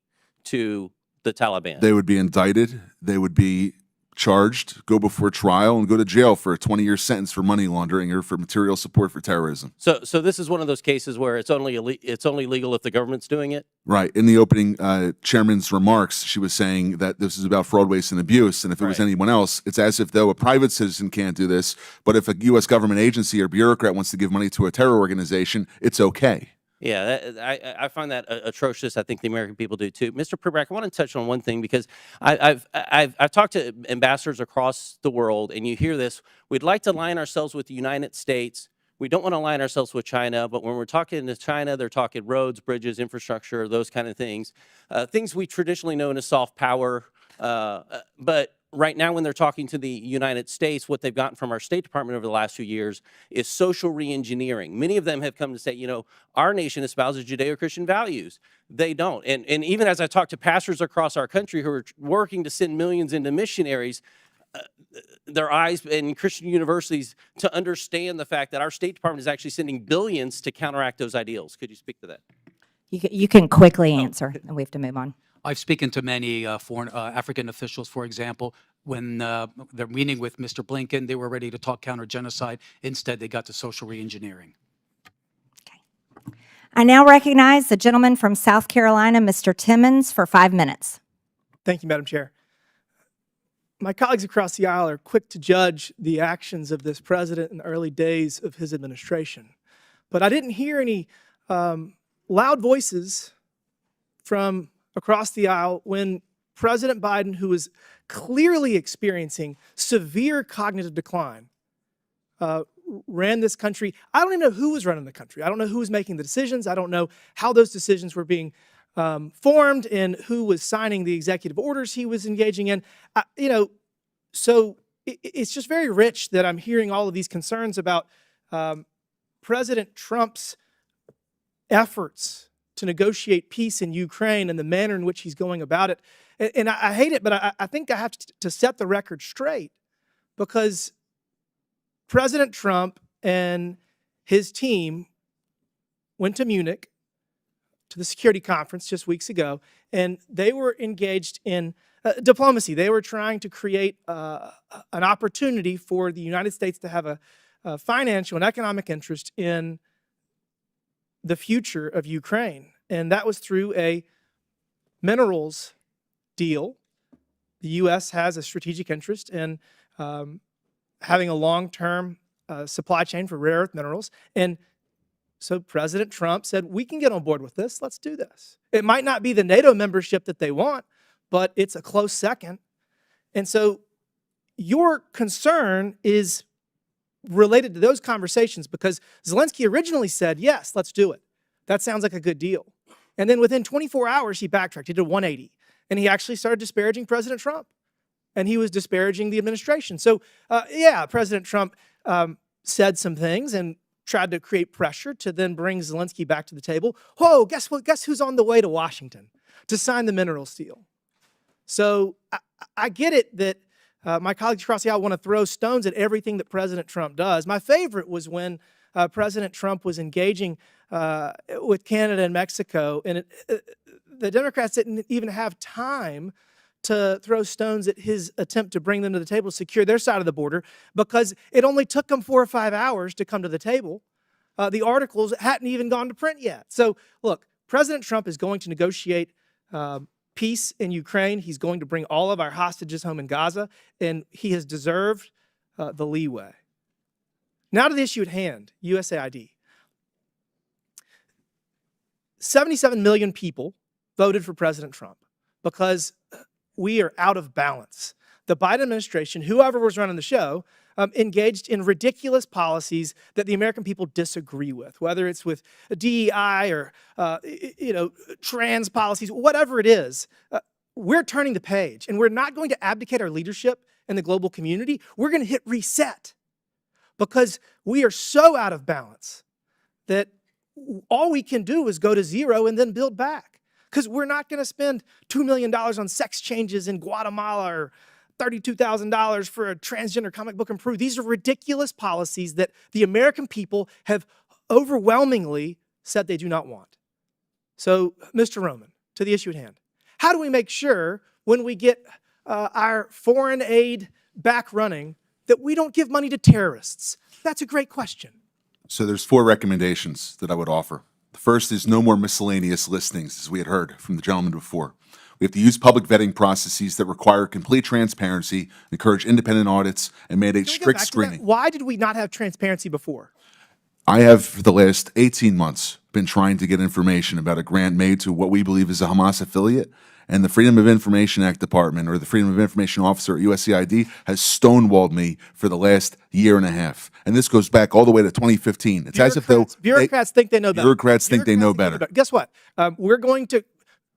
[SPEAKER 6] to the Taliban?
[SPEAKER 3] they would be indicted, they would be charged, go before trial, and go to jail for a 20-year sentence for money laundering or for material support for terrorism.
[SPEAKER 6] So this is one of those cases where it's only legal if the government's doing it?
[SPEAKER 3] Right. In the opening chairman's remarks, she was saying that this is about fraud, waste, and abuse, and if it was
[SPEAKER 6] Right.
[SPEAKER 3] anyone else, it's as if though a private citizen can't do this, but if a U.S. government agency or bureaucrat wants to give money to a terror organization, it's okay.
[SPEAKER 6] Yeah, I find that atrocious. I think the American people do too. Mr. Primac, I want to touch on one thing because I've talked to ambassadors across the world, and you hear this. We'd like to align ourselves with the United States. We don't want to align ourselves with China, but when we're talking to China, they're talking roads, bridges, infrastructure, those kind of things. Things we traditionally know as soft power. But right now, when they're talking to the United States, what they've gotten from our State Department over the last few years is social reengineering. Many of them have come to say, you know, our nation espouses Judeo-Christian values. They don't. And even as I talk to pastors across our country who are working to send millions into missionaries, their eyes in Christian universities to understand the fact that our State Department is actually sending billions to counteract those ideals. Could you speak to that?
[SPEAKER 1] You can quickly answer, and we have to move on.
[SPEAKER 2] I've spoken to many foreign African officials, for example, when they're meeting with Mr. Blinken, they were ready to talk counter-genocide. Instead, they got to social reengineering.
[SPEAKER 1] I now recognize the gentleman from South Carolina, Mr. Timmons, for 5 minutes.
[SPEAKER 7] Thank you, Madam Chair. My colleagues across the aisle are quick to judge the actions of this president in the early days of his administration. But I didn't hear any loud voices from across the aisle when President Biden, who was clearly experiencing severe cognitive decline, ran this country. I don't even know who was running the country. I don't know who was making the decisions. I don't know how those decisions were being formed and who was signing the executive orders he was engaging in. So it's just very rich that I'm hearing all of these concerns about President Trump's efforts to negotiate peace in Ukraine and the manner in which he's going about it. And I hate it, but I think I have to set the record straight, because President Trump and his team went to Munich to the security conference just weeks ago, and they were engaged in diplomacy. They were trying to create an opportunity for the United States to have a financial and economic interest in the future of Ukraine. And that was through a minerals deal. The U.S. has a strategic interest in having a long-term supply chain for rare earth minerals. And so President Trump said, we can get on board with this. Let's do this. It might not be the NATO membership that they want, but it's a close second. And so your concern is related to those conversations, because Zelensky originally said, yes, let's do it. That sounds like a good deal. And then within 24 hours, he backtracked. He did a 180. And he actually started disparaging President Trump. And he was disparaging the administration. So, yeah, President Trump said some things and tried to create pressure to then bring Zelensky back to the table. Whoa, guess what? Guess who's on the way to Washington to sign the minerals deal? So I get it that my colleagues across the aisle want to throw stones at everything that President Trump does. My favorite was when President Trump was engaging with Canada and Mexico, and the Democrats didn't even have time to throw stones at his attempt to bring them to the table to secure their side of the border, because it only took them 4 or 5 hours to come to the table. The articles hadn't even gone to print yet. So look, President Trump is going to negotiate peace in Ukraine. He's going to bring all of our hostages home in Gaza, and he has deserved the leeway. Now to the issue at hand, USAID. 77 million people voted for President Trump because we are out of balance. The Biden administration, whoever was running the show, engaged in ridiculous policies that the American people disagree with, whether it's with DEI or trans policies, whatever it is. we're turning the page, and we're not going to abdicate our leadership in the global community. We're going to hit reset because we are so out of balance that all we can do is go to zero and then build back. Because we're not going to spend $2 million on sex changes in Guatemala or $32,000 for a transgender comic book in Peru. These are ridiculous policies that the American people have overwhelmingly said they do not want. So, Mr. Roman, to the issue at hand, how do we make sure when we get our foreign aid back running that we don't give money to terrorists? That's a great question.
[SPEAKER 3] So there's 4 recommendations that I would offer. The first is no more miscellaneous listings, as we had heard from the gentleman before. We have to use public vetting processes that require complete transparency, encourage independent audits, and mandate
[SPEAKER 7] Can we go
[SPEAKER 3] strict
[SPEAKER 7] back to that?
[SPEAKER 3] screening.
[SPEAKER 7] Why did we not have transparency before?
[SPEAKER 3] I have, for the last 18 months, been trying to get information about a grant made to what we believe is a Hamas affiliate, and the Freedom of Information Act Department, or the Freedom of Information Officer at USAID, has stonewalled me for the last year and a half. And this goes back all the way to 2015. It's as if though
[SPEAKER 7] Bureaucrats think they know better.
[SPEAKER 3] Bureaucrats think they know better.
[SPEAKER 7] Guess what? We're going to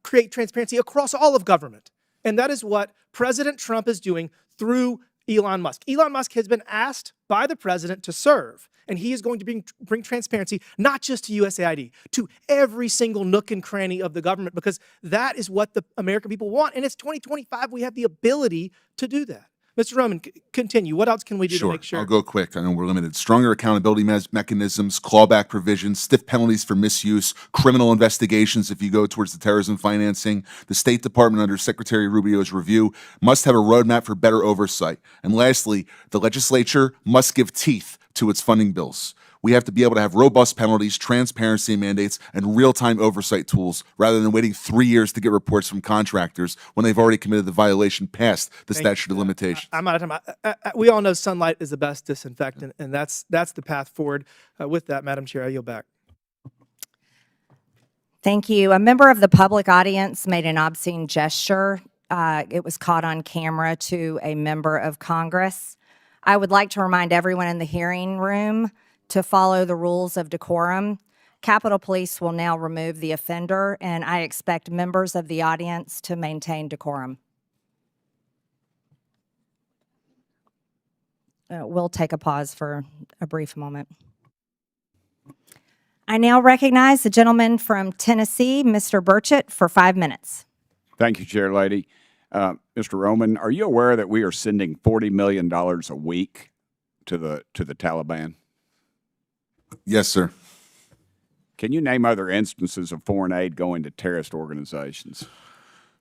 [SPEAKER 7] create transparency across all of government. And that is what President Trump is doing through Elon Musk. Elon Musk has been asked by the president to serve, and he is going to bring transparency not just to USAID, to every single nook and cranny of the government, because that is what the American people want. And it's 2025. We have the ability to do that. Mr. Roman, continue. What else can we do to make sure?
[SPEAKER 3] I'll go quick. I know we're limited. Stronger accountability mechanisms, clawback provisions, stiff penalties for misuse, criminal investigations if you go towards the terrorism financing. The State Department, under Secretary Rubio's review, must have a roadmap for better oversight. And lastly, the legislature must give teeth to its funding bills. We have to be able to have robust penalties, transparency mandates, and real-time oversight tools rather than waiting 3 years to get reports from contractors when they've already committed the violation past the statute of limitations.
[SPEAKER 7] I'm out of time. We all know sunlight is the best disinfectant, and that's the path forward. With that, Madam Chair, I yield back.
[SPEAKER 1] Thank you. A member of the public audience made an obscene gesture. It was caught on camera to a member of Congress. I would like to remind everyone in the hearing room to follow the rules of decorum. Capitol Police will now remove the offender, and I expect members of the audience to maintain decorum. We'll take a pause for a brief moment. I now recognize the gentleman from Tennessee, Mr. Burchett, for 5 minutes.
[SPEAKER 8] Thank you, Chair Lady. Mr. Roman, are you aware that we are sending $40 million a week to the Taliban?
[SPEAKER 3] Yes, sir.
[SPEAKER 8] Can you name other instances of foreign aid going to terrorist organizations?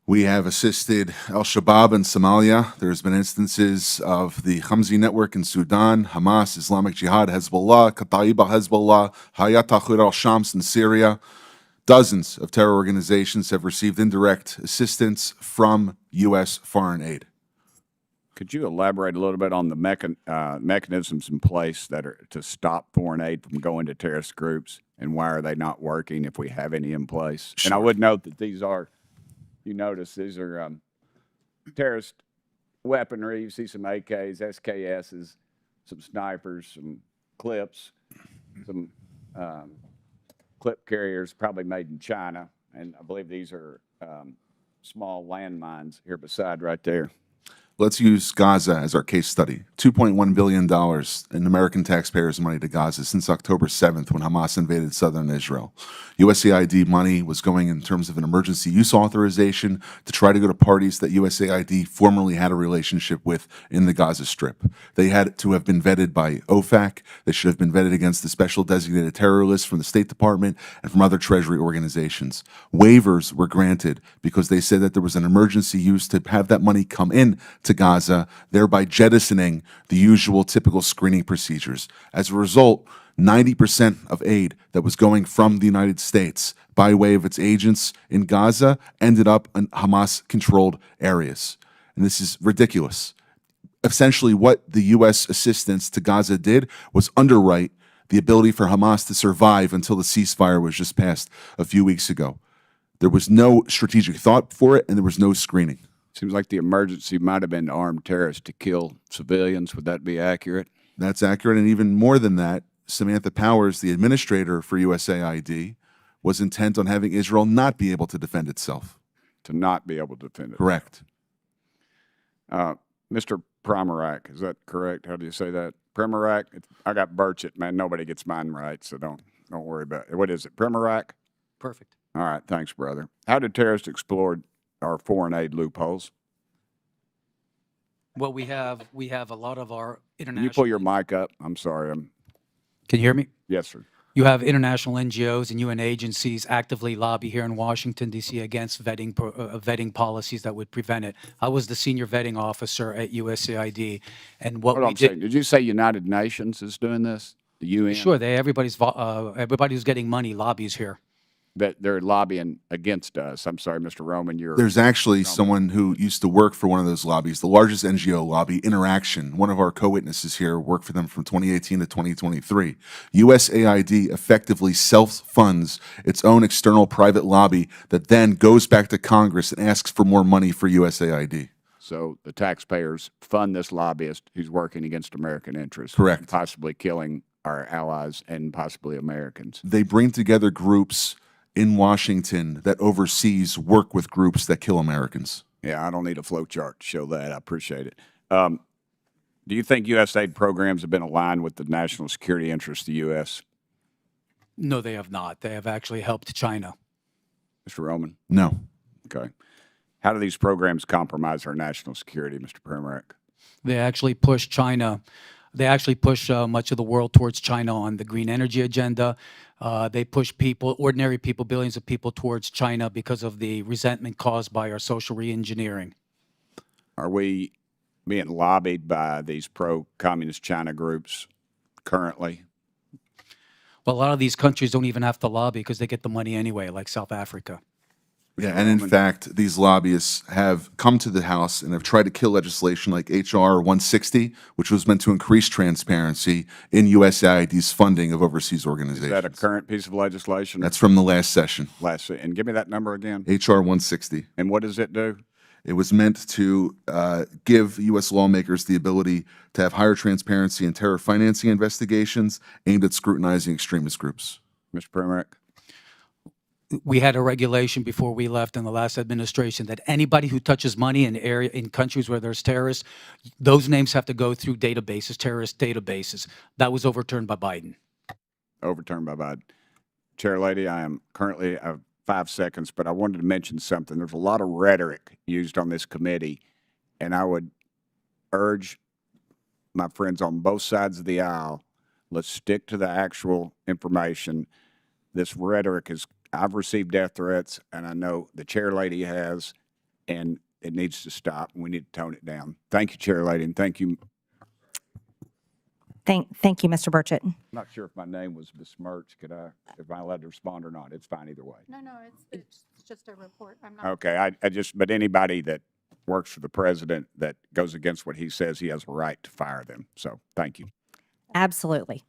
[SPEAKER 3] We have assisted al-Shabaab in Somalia. There's been instances of the Khamsi network in Sudan, Hamas, Islamic Jihad, Hezbollah, Kataib al-Hezbollah, Hayat Tahrir al-Shams in Syria. Dozens of terror organizations have received indirect assistance from U.S. foreign aid.
[SPEAKER 8] Could you elaborate a little bit on the mechanisms in place that are to stop foreign aid from going to terrorist groups, and why are they not working if we have any in place?
[SPEAKER 3] Sure.
[SPEAKER 8] And I would note that these are, you notice these are terrorist weaponry. You see some AKs, SKSs, some snipers, some clips, some clip carriers probably made in China, and I believe these are small landmines here beside right there.
[SPEAKER 3] Let's use Gaza as our case study. $2.1 billion in American taxpayers' money to Gaza since October 7th when Hamas invaded southern Israel. USAID money was going in terms of an emergency use authorization to try to go to parties that USAID formerly had a relationship with in the Gaza Strip. They had to have been vetted by OFAC. They should have been vetted against the special designated terror list from the State Department and from other Treasury organizations. Waivers were granted because they said that there was an emergency use to have that money come in to Gaza, thereby jettisoning the usual typical screening procedures. As a result, 90% of aid that was going from the United States by way of its agents in Gaza ended up in Hamas-controlled areas. And this is ridiculous. Essentially, what the U.S. assistance to Gaza did was underwrite the ability for Hamas to survive until the ceasefire was just passed a few weeks ago. There was no strategic thought for it, and there was no screening.
[SPEAKER 8] Seems like the emergency might have been armed terrorists to kill civilians. Would that be accurate?
[SPEAKER 3] That's accurate, and even more than that, Samantha Powers, the administrator for USAID, was intent on having Israel not be able to defend itself.
[SPEAKER 8] to not be able to defend it.
[SPEAKER 3] Correct.
[SPEAKER 8] Mr. Primac, is that correct? How do you say that? Primac? I got Burchett, man. Nobody gets mine right, so don't worry about it. What is it, Primac?
[SPEAKER 2] Perfect.
[SPEAKER 8] All right, thanks, brother. How did terrorists exploit our foreign aid loopholes?
[SPEAKER 2] Well, we have a lot of our
[SPEAKER 8] Can
[SPEAKER 2] international.
[SPEAKER 8] you pull your mic up? I'm sorry.
[SPEAKER 2] Can you hear me?
[SPEAKER 8] Yes, sir.
[SPEAKER 2] You have international NGOs and UN agencies actively lobby here in Washington, D.C. against vetting policies that would prevent it. I was the senior vetting officer at USAID, and what
[SPEAKER 8] Hold on
[SPEAKER 2] we
[SPEAKER 8] a second.
[SPEAKER 2] did.
[SPEAKER 8] Did you say United Nations is doing this? The UN?
[SPEAKER 2] Sure, everybody who's getting money lobbies here.
[SPEAKER 8] That they're lobbying against us. I'm sorry, Mr. Roman, you're.
[SPEAKER 3] There's actually someone who used to work for one of those lobbies, the largest NGO lobby, Interaction. One of our co-witnesses here worked for them from 2018 to 2023. USAID effectively self-funds its own external private lobby that then goes back to Congress and asks for more money for USAID.
[SPEAKER 8] So the taxpayers fund this lobbyist who's working against American interests.
[SPEAKER 3] Correct.
[SPEAKER 8] And possibly killing our allies and possibly Americans.
[SPEAKER 3] They bring together groups in Washington that overseas work with groups that kill Americans.
[SPEAKER 8] Yeah, I don't need a flow chart to show that. I appreciate it. Do you think USAID programs have been aligned with the national security interests of the U.S.?
[SPEAKER 2] No, they have not. They have actually helped China.
[SPEAKER 8] Mr. Roman?
[SPEAKER 3] No.
[SPEAKER 8] Okay. How do these programs compromise our national security, Mr. Primac?
[SPEAKER 2] They actually push China. They actually push much of the world towards China on the green energy agenda. They push people, ordinary people, billions of people towards China because of the resentment caused by our social re-engineering.
[SPEAKER 8] Are we being lobbied by these pro-communist China groups currently?
[SPEAKER 2] Well, a lot of these countries don't even have to lobby because they get the money anyway, like South Africa.
[SPEAKER 3] Yeah, and in fact, these lobbyists have come to the House and have tried to kill legislation like H.R. 160, which was meant to increase transparency in USAID's funding of overseas organizations.
[SPEAKER 8] Is that a current piece of legislation?
[SPEAKER 3] That's from the last session,
[SPEAKER 8] And give me that number again.
[SPEAKER 3] H.R. 160.
[SPEAKER 8] And what does it do?
[SPEAKER 3] It was meant to give U.S. lawmakers the ability to have higher transparency in terror financing investigations aimed at scrutinizing extremist groups.
[SPEAKER 8] Mr. Primac?
[SPEAKER 2] We had a regulation before we left in the last administration that anybody who touches money in countries where there's terrorists, those names have to go through databases, terrorist databases. That was overturned by Biden.
[SPEAKER 8] Overturned by Biden. Chair Lady, I am currently 5 seconds, but I wanted to mention something. There's a lot of rhetoric used on this committee, and I would urge my friends on both sides of the aisle, let's stick to the actual information. This rhetoric is, I've received death threats, and I know the Chair Lady has, and it needs to stop. We need to tone it down. Thank you, Chair Lady, and thank you.
[SPEAKER 1] Thank you, Mr. Burchett.
[SPEAKER 8] I'm not sure if my name was besmirched. If I'm allowed to respond or not? It's fine either way.
[SPEAKER 9] No, it's just a report. I'm not.
[SPEAKER 8] Okay, but anybody that works for the president that goes against what he says, he has a right to fire them. So, thank you.
[SPEAKER 1] Absolutely.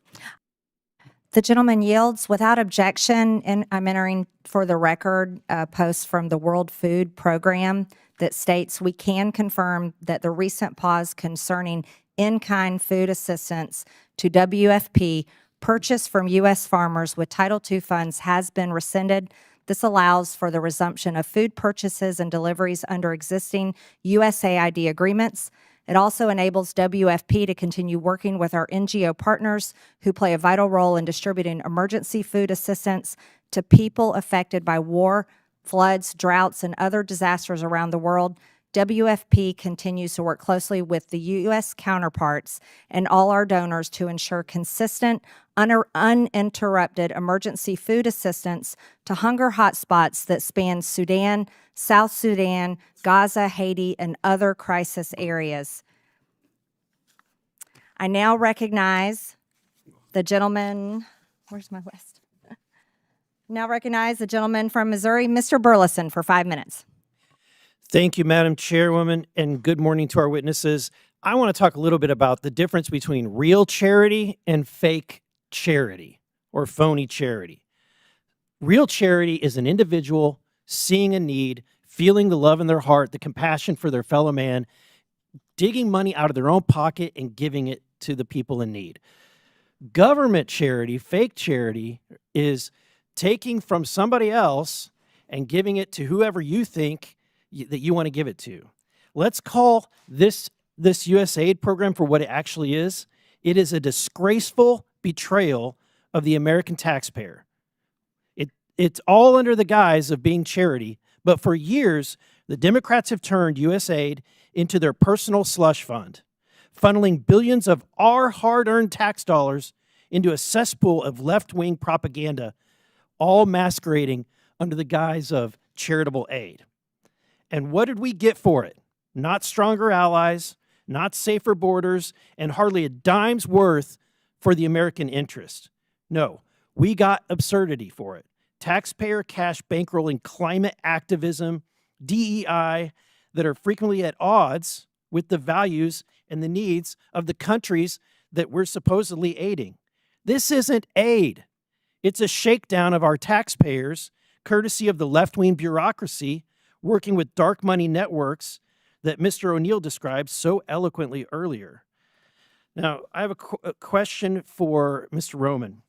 [SPEAKER 1] The gentleman yields without objection, and I'm entering for the record a post from the World Food Program that states we can confirm that the recent pause concerning in-kind food assistance to WFP purchased from U.S. farmers with Title II funds has been rescinded. This allows for the resumption of food purchases and deliveries under existing USAID agreements. It also enables WFP to continue working with our NGO partners who play a vital role in distributing emergency food assistance to people affected by war, floods, droughts, and other disasters around the world. WFP continues to work closely with the U.S. counterparts and all our donors to ensure consistent, uninterrupted emergency food assistance to hunger hotspots that span Sudan, South Sudan, Gaza, Haiti, and other crisis areas. I now recognize the gentleman, where's my list? Now recognize the gentleman from Missouri, Mr. Burleson, for 5 minutes.
[SPEAKER 10] Thank you, Madam Chairwoman, and good morning to our witnesses. I want to talk a little bit about the difference between real charity and fake charity or phony charity. Real charity is an individual seeing a need, feeling the love in their heart, the compassion for their fellow man, digging money out of their own pocket and giving it to the people in need. Government charity, fake charity, is taking from somebody else and giving it to whoever you think that you want to give it to. Let's call this USAID program for what it actually is. It is a disgraceful betrayal of the American taxpayer. It's all under the guise of being charity, but for years, the Democrats have turned USAID into their personal slush fund, funneling billions of our hard-earned tax dollars into a cesspool of left-wing propaganda, all masquerading under the guise of charitable aid. And what did we get for it? Not stronger allies, not safer borders, and hardly a dime's worth for the American interest. No, we got absurdity for it. Taxpayer cash bankrolling climate activism, DEI, that are frequently at odds with the values and the needs of the countries that we're supposedly aiding. This isn't aid. It's a shakedown of our taxpayers, courtesy of the left-wing bureaucracy working with dark money networks that Mr. O'Neill described so eloquently earlier. Now, I have a question for Mr. Roman.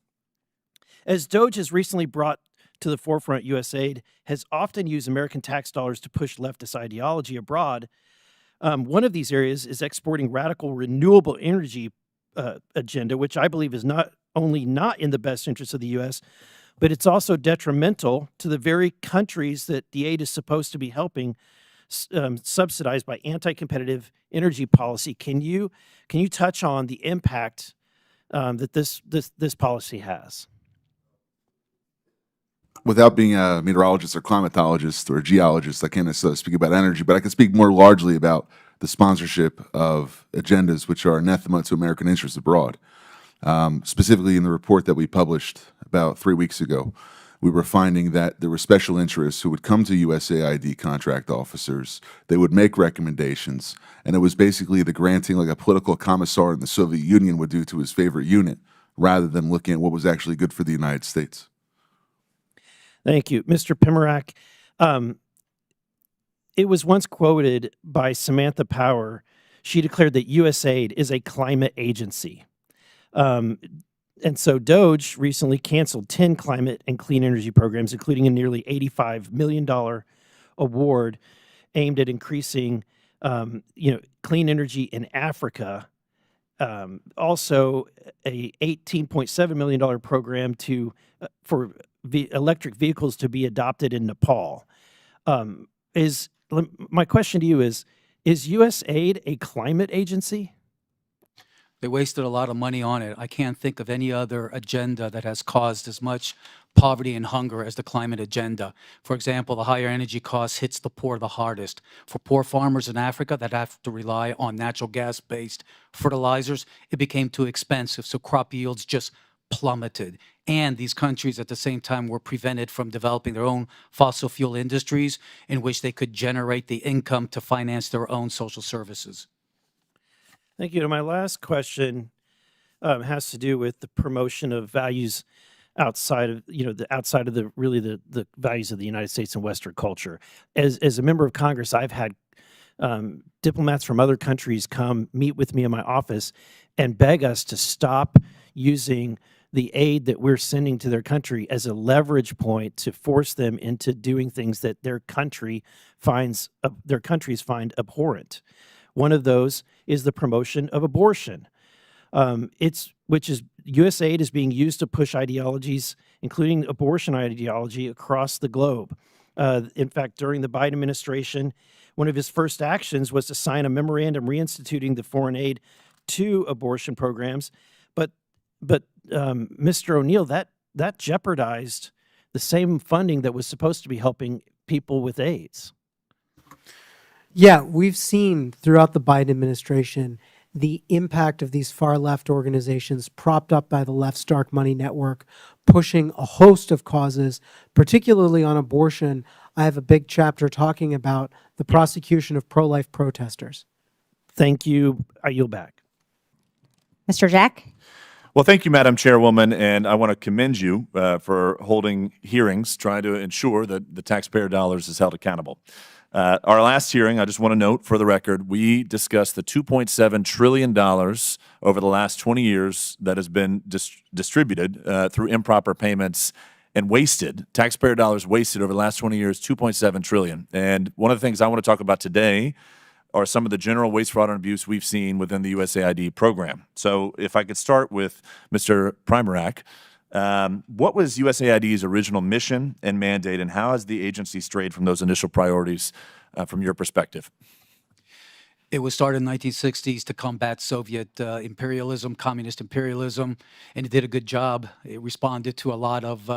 [SPEAKER 10] As DOGE has recently brought to the forefront, USAID has often used American tax dollars to push leftist ideology abroad. One of these areas is exporting radical renewable energy agenda, which I believe is not only not in the best interest of the U.S., but it's also detrimental to the very countries that the aid is supposed to be helping, subsidized by anti-competitive energy policy. Can you touch on the impact that this policy has?
[SPEAKER 3] Without being a meteorologist or climatologist or geologist, I can't necessarily speak about energy, but I can speak more largely about the sponsorship of agendas which are anathema to American interests abroad. Specifically in the report that we published about 3 weeks ago, we were finding that there were special interests who would come to USAID contract officers, they would make recommendations, and it was basically the granting like a political commissar in the Soviet Union would do to his favorite unit, rather than looking at what was actually good for the United States.
[SPEAKER 10] Thank you. Mr. Primac, it was once quoted by Samantha Power. She declared that USAID is a climate agency. And so DOGE recently canceled 10 climate and clean energy programs, including a nearly $85 million award aimed at increasing clean energy in Africa. Also, a $18.7 million program for electric vehicles to be adopted in Nepal. My question to you is USAID a climate agency?
[SPEAKER 2] They wasted a lot of money on it. I can't think of any other agenda that has caused as much poverty and hunger as the climate agenda. For example, the higher energy costs hits the poor the hardest. For poor farmers in Africa that have to rely on natural gas-based fertilizers, it became too expensive, so crop yields just plummeted. And these countries at the same time were prevented from developing their own fossil fuel industries in which they could generate the income to finance their own social services.
[SPEAKER 10] Thank you. And my last question has to do with the promotion of values outside of the values of the United States and Western culture. As a member of Congress, I've had diplomats from other countries come meet with me in my office and beg us to stop using the aid that we're sending to their country as a leverage point to force them into doing things that their countries find abhorrent. One of those is the promotion of abortion. USAID is being used to push ideologies, including abortion ideology, across the globe. In fact, during the Biden administration, one of his first actions was to sign a memorandum reinstituting the foreign aid to abortion programs. But Mr. O'Neill, that jeopardized the same funding that was supposed to be helping people with AIDS.
[SPEAKER 4] Yeah, we've seen throughout the Biden administration the impact of these far left organizations propped up by the left's dark money network, pushing a host of causes, particularly on abortion. I have a big chapter talking about the prosecution of pro-life protesters.
[SPEAKER 10] Thank you. I yield back.
[SPEAKER 1] Mr. Jack?
[SPEAKER 11] Well, thank you, Madam Chairwoman, and I want to commend you for holding hearings, trying to ensure that the taxpayer dollars is held accountable. Our last hearing, I just want to note for the record, we discussed the $2.7 trillion over the last 20 years that has been distributed through improper payments and wasted, taxpayer dollars wasted over the last 20 years, $2.7 trillion. And one of the things I want to talk about today are some of the general waste, fraud, and abuse we've seen within the USAID program. So if I could start with Mr. Primac, what was USAID's original mission and mandate, and how has the agency strayed from those initial priorities from your perspective?
[SPEAKER 2] It was started in the 1960s to combat Soviet imperialism, communist imperialism, and it did a good job. It responded to a lot of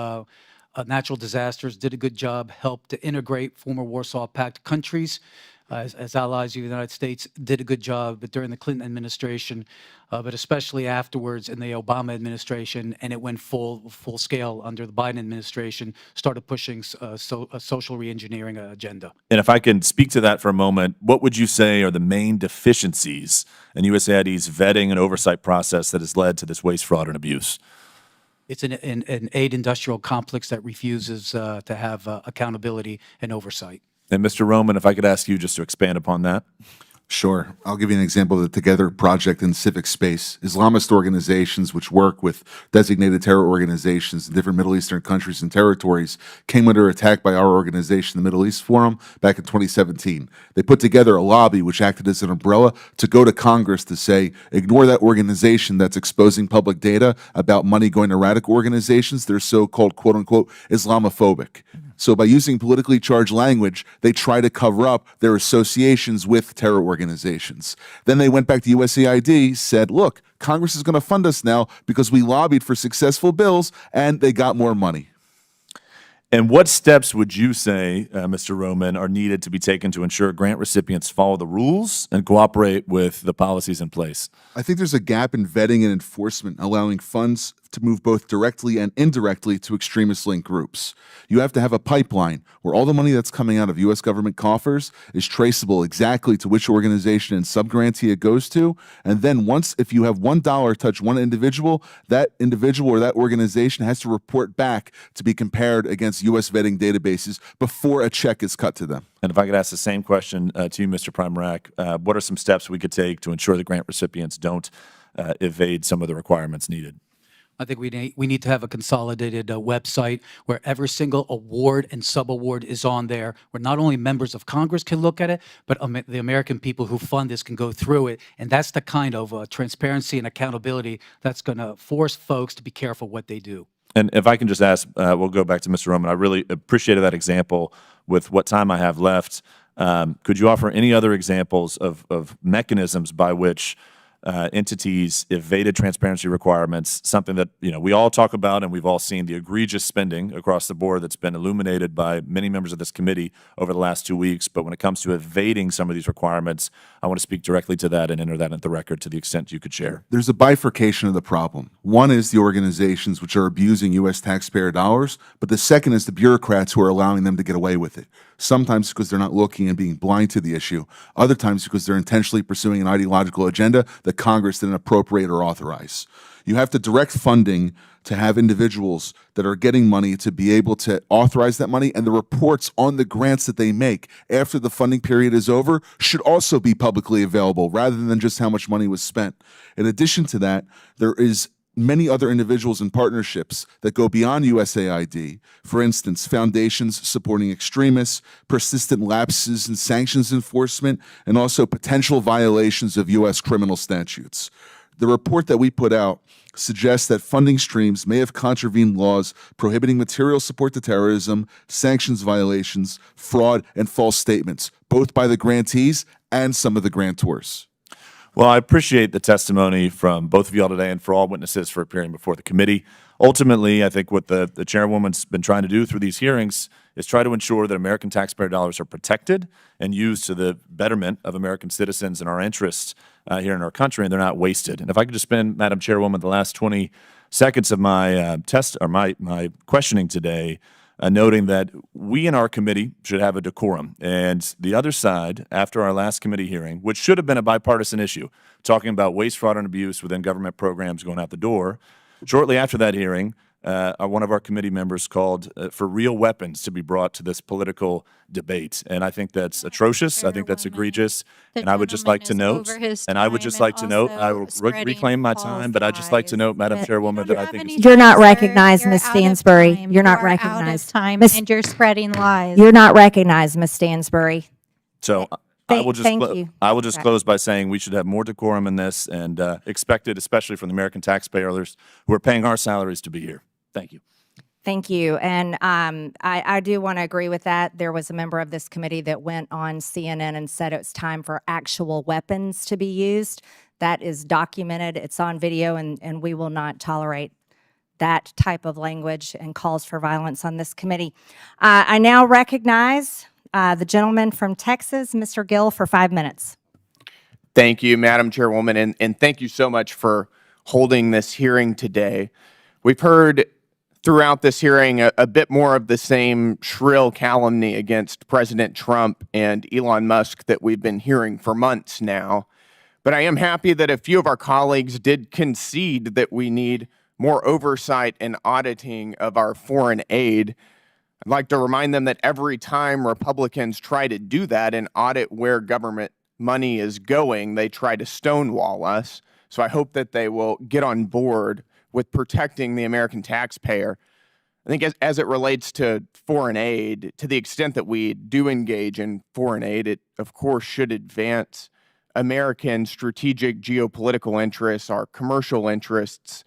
[SPEAKER 2] natural disasters, did a good job, helped to integrate former Warsaw Pact countries as allies of the United States, did a good job, but during the Clinton administration, but especially afterwards in the Obama administration, and it went full scale under the Biden administration, started pushing a social reengineering agenda.
[SPEAKER 11] And if I can speak to that for a moment, what would you say are the main deficiencies in USAID's vetting and oversight process that has led to this waste, fraud, and abuse?
[SPEAKER 2] It's an aid industrial complex that refuses to have accountability and oversight.
[SPEAKER 11] And Mr. Roman, if I could ask you just to expand upon that.
[SPEAKER 3] Sure. I'll give you an example of the Together Project in civic space. Islamist organizations which work with designated terror organizations in different Middle Eastern countries and territories came under attack by our organization, the Middle East Forum, back in 2017. They put together a lobby which acted as an umbrella to go to Congress to say, ignore that organization that's exposing public data about money going to radical organizations. They're so-called, quote-unquote, Islamophobic. So by using politically charged language, they try to cover up their associations with terror organizations. Then they went back to USAID, said, look, Congress is going to fund us now because we lobbied for successful bills and they got more money.
[SPEAKER 11] And what steps would you say, Mr. Roman, are needed to be taken to ensure grant recipients follow the rules and cooperate with the policies in place?
[SPEAKER 3] I think there's a gap in vetting and enforcement, allowing funds to move both directly and indirectly to extremist-linked groups. You have to have a pipeline where all the money that's coming out of U.S. government coffers is traceable exactly to which organization and subgrantee it goes to. And then once, if you have $1 touch one individual, that individual or that organization has to report back to be compared against U.S. vetting databases before a check is cut to them.
[SPEAKER 11] And if I could ask the same question to you, Mr. Primac, what are some steps we could take to ensure the grant recipients don't evade some of the requirements needed?
[SPEAKER 2] I think we need to have a consolidated website where every single award and sub-award is on there, where not only members of Congress can look at it, but the American people who fund this can go through it. And that's the kind of transparency and accountability that's going to force folks to be careful what they do.
[SPEAKER 11] And if I can just ask, we'll go back to Mr. Roman. I really appreciated that example. With what time I have left, could you offer any other examples of mechanisms by which entities evaded transparency requirements, something that we all talk about, and we've all seen the egregious spending across the board that's been illuminated by many members of this committee over the last 2 weeks. But when it comes to evading some of these requirements, I want to speak directly to that and enter that into the record to the extent you could share.
[SPEAKER 3] There's a bifurcation of the problem. One is the organizations which are abusing U.S. taxpayer dollars, but the second is the bureaucrats who are allowing them to get away with it. Sometimes because they're not looking and being blind to the issue, other times because they're intentionally pursuing an ideological agenda that Congress didn't appropriate or authorize. You have to direct funding to have individuals that are getting money to be able to authorize that money, and the reports on the grants that they make after the funding period is over should also be publicly available rather than just how much money was spent. In addition to that, there is many other individuals and partnerships that go beyond USAID. For instance, foundations supporting extremists, persistent lapses in sanctions enforcement, and also potential violations of U.S. criminal statutes. The report that we put out suggests that funding streams may have contravened laws prohibiting material support to terrorism, sanctions violations, fraud, and false statements, both by the grantees and some of the grantors.
[SPEAKER 11] Well, I appreciate the testimony from both of y'all today and for all witnesses for appearing before the committee. Ultimately, I think what the chairwoman's been trying to do through these hearings is try to ensure that American taxpayer dollars are protected and used to the betterment of American citizens and our interests here in our country, and they're not wasted. And if I could just spend, Madam Chairwoman, the last 20 seconds of my my questioning today noting that we in our committee should have a decorum. And the other side, after our last committee hearing, which should have been a bipartisan issue, talking about waste, fraud, and abuse within government programs going out the door, shortly after that hearing, one of our committee members called for real weapons to be brought to this political debate. And I think that's atrocious. I think that's egregious. And I would just like to note, I will reclaim my time, but I'd just like to note, Madam Chairwoman, that I think it's
[SPEAKER 1] You're not recognized, Ms. Stansbury. You're not recognized.
[SPEAKER 9] And you're spreading lies.
[SPEAKER 1] You're not recognized, Ms. Stansbury.
[SPEAKER 11] so. I will just
[SPEAKER 1] Thank you.
[SPEAKER 11] I will just
[SPEAKER 1] Okay.
[SPEAKER 11] close by saying we should have more decorum in this and expect it, especially from the American taxpayers who are paying our salaries to be here. Thank you.
[SPEAKER 1] Thank you. And I do want to agree with that. There was a member of this committee that went on CNN and said it's time for actual weapons to be used. That is documented. It's on video, and we will not tolerate that type of language and calls for violence on this committee. I now recognize the gentleman from Texas, Mr. Gill, for 5 minutes.
[SPEAKER 12] Thank you, Madam Chairwoman, and thank you so much for holding this hearing today. We've heard throughout this hearing a bit more of the same shrill calumny against President Trump and Elon Musk that we've been hearing for months now. But I am happy that a few of our colleagues did concede that we need more oversight and auditing of our foreign aid. I'd like to remind them that every time Republicans try to do that and audit where government money is going, they try to stonewall us. So I hope that they will get on board with protecting the American taxpayer. I think as it relates to foreign aid, to the extent that we do engage in foreign aid, it of course should advance American strategic geopolitical interests, our commercial interests,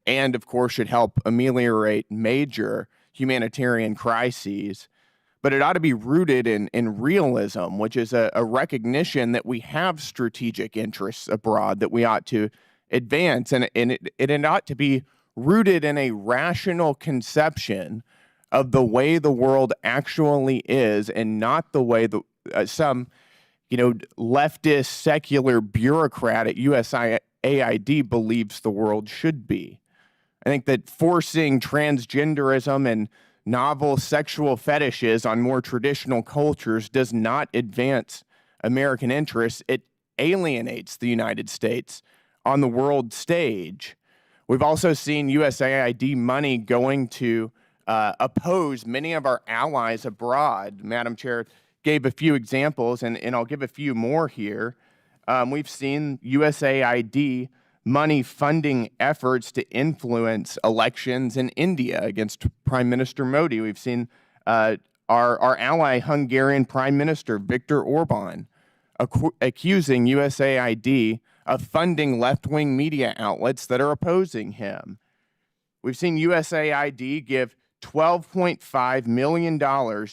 [SPEAKER 12] and of course should help ameliorate major humanitarian crises, but it ought to be rooted in realism, which is a recognition that we have strategic interests abroad that we ought to advance, and it ought to be rooted in a rational conception of the way the world actually is, and not the way that some, leftist secular bureaucrat at USAID believes the world should be. I think that forcing transgenderism and novel sexual fetishes on more traditional cultures does not advance American interests. It alienates the United States on the world stage. We've also seen USAID money going to oppose many of our allies abroad. Madam Chair gave a few examples, and I'll give a few more here. We've seen USAID money funding efforts to influence elections in India against Prime Minister Modi. We've seen our ally Hungarian Prime Minister Viktor Orban accusing USAID of funding left-wing media outlets that are opposing him. We've seen USAID give $12.5 million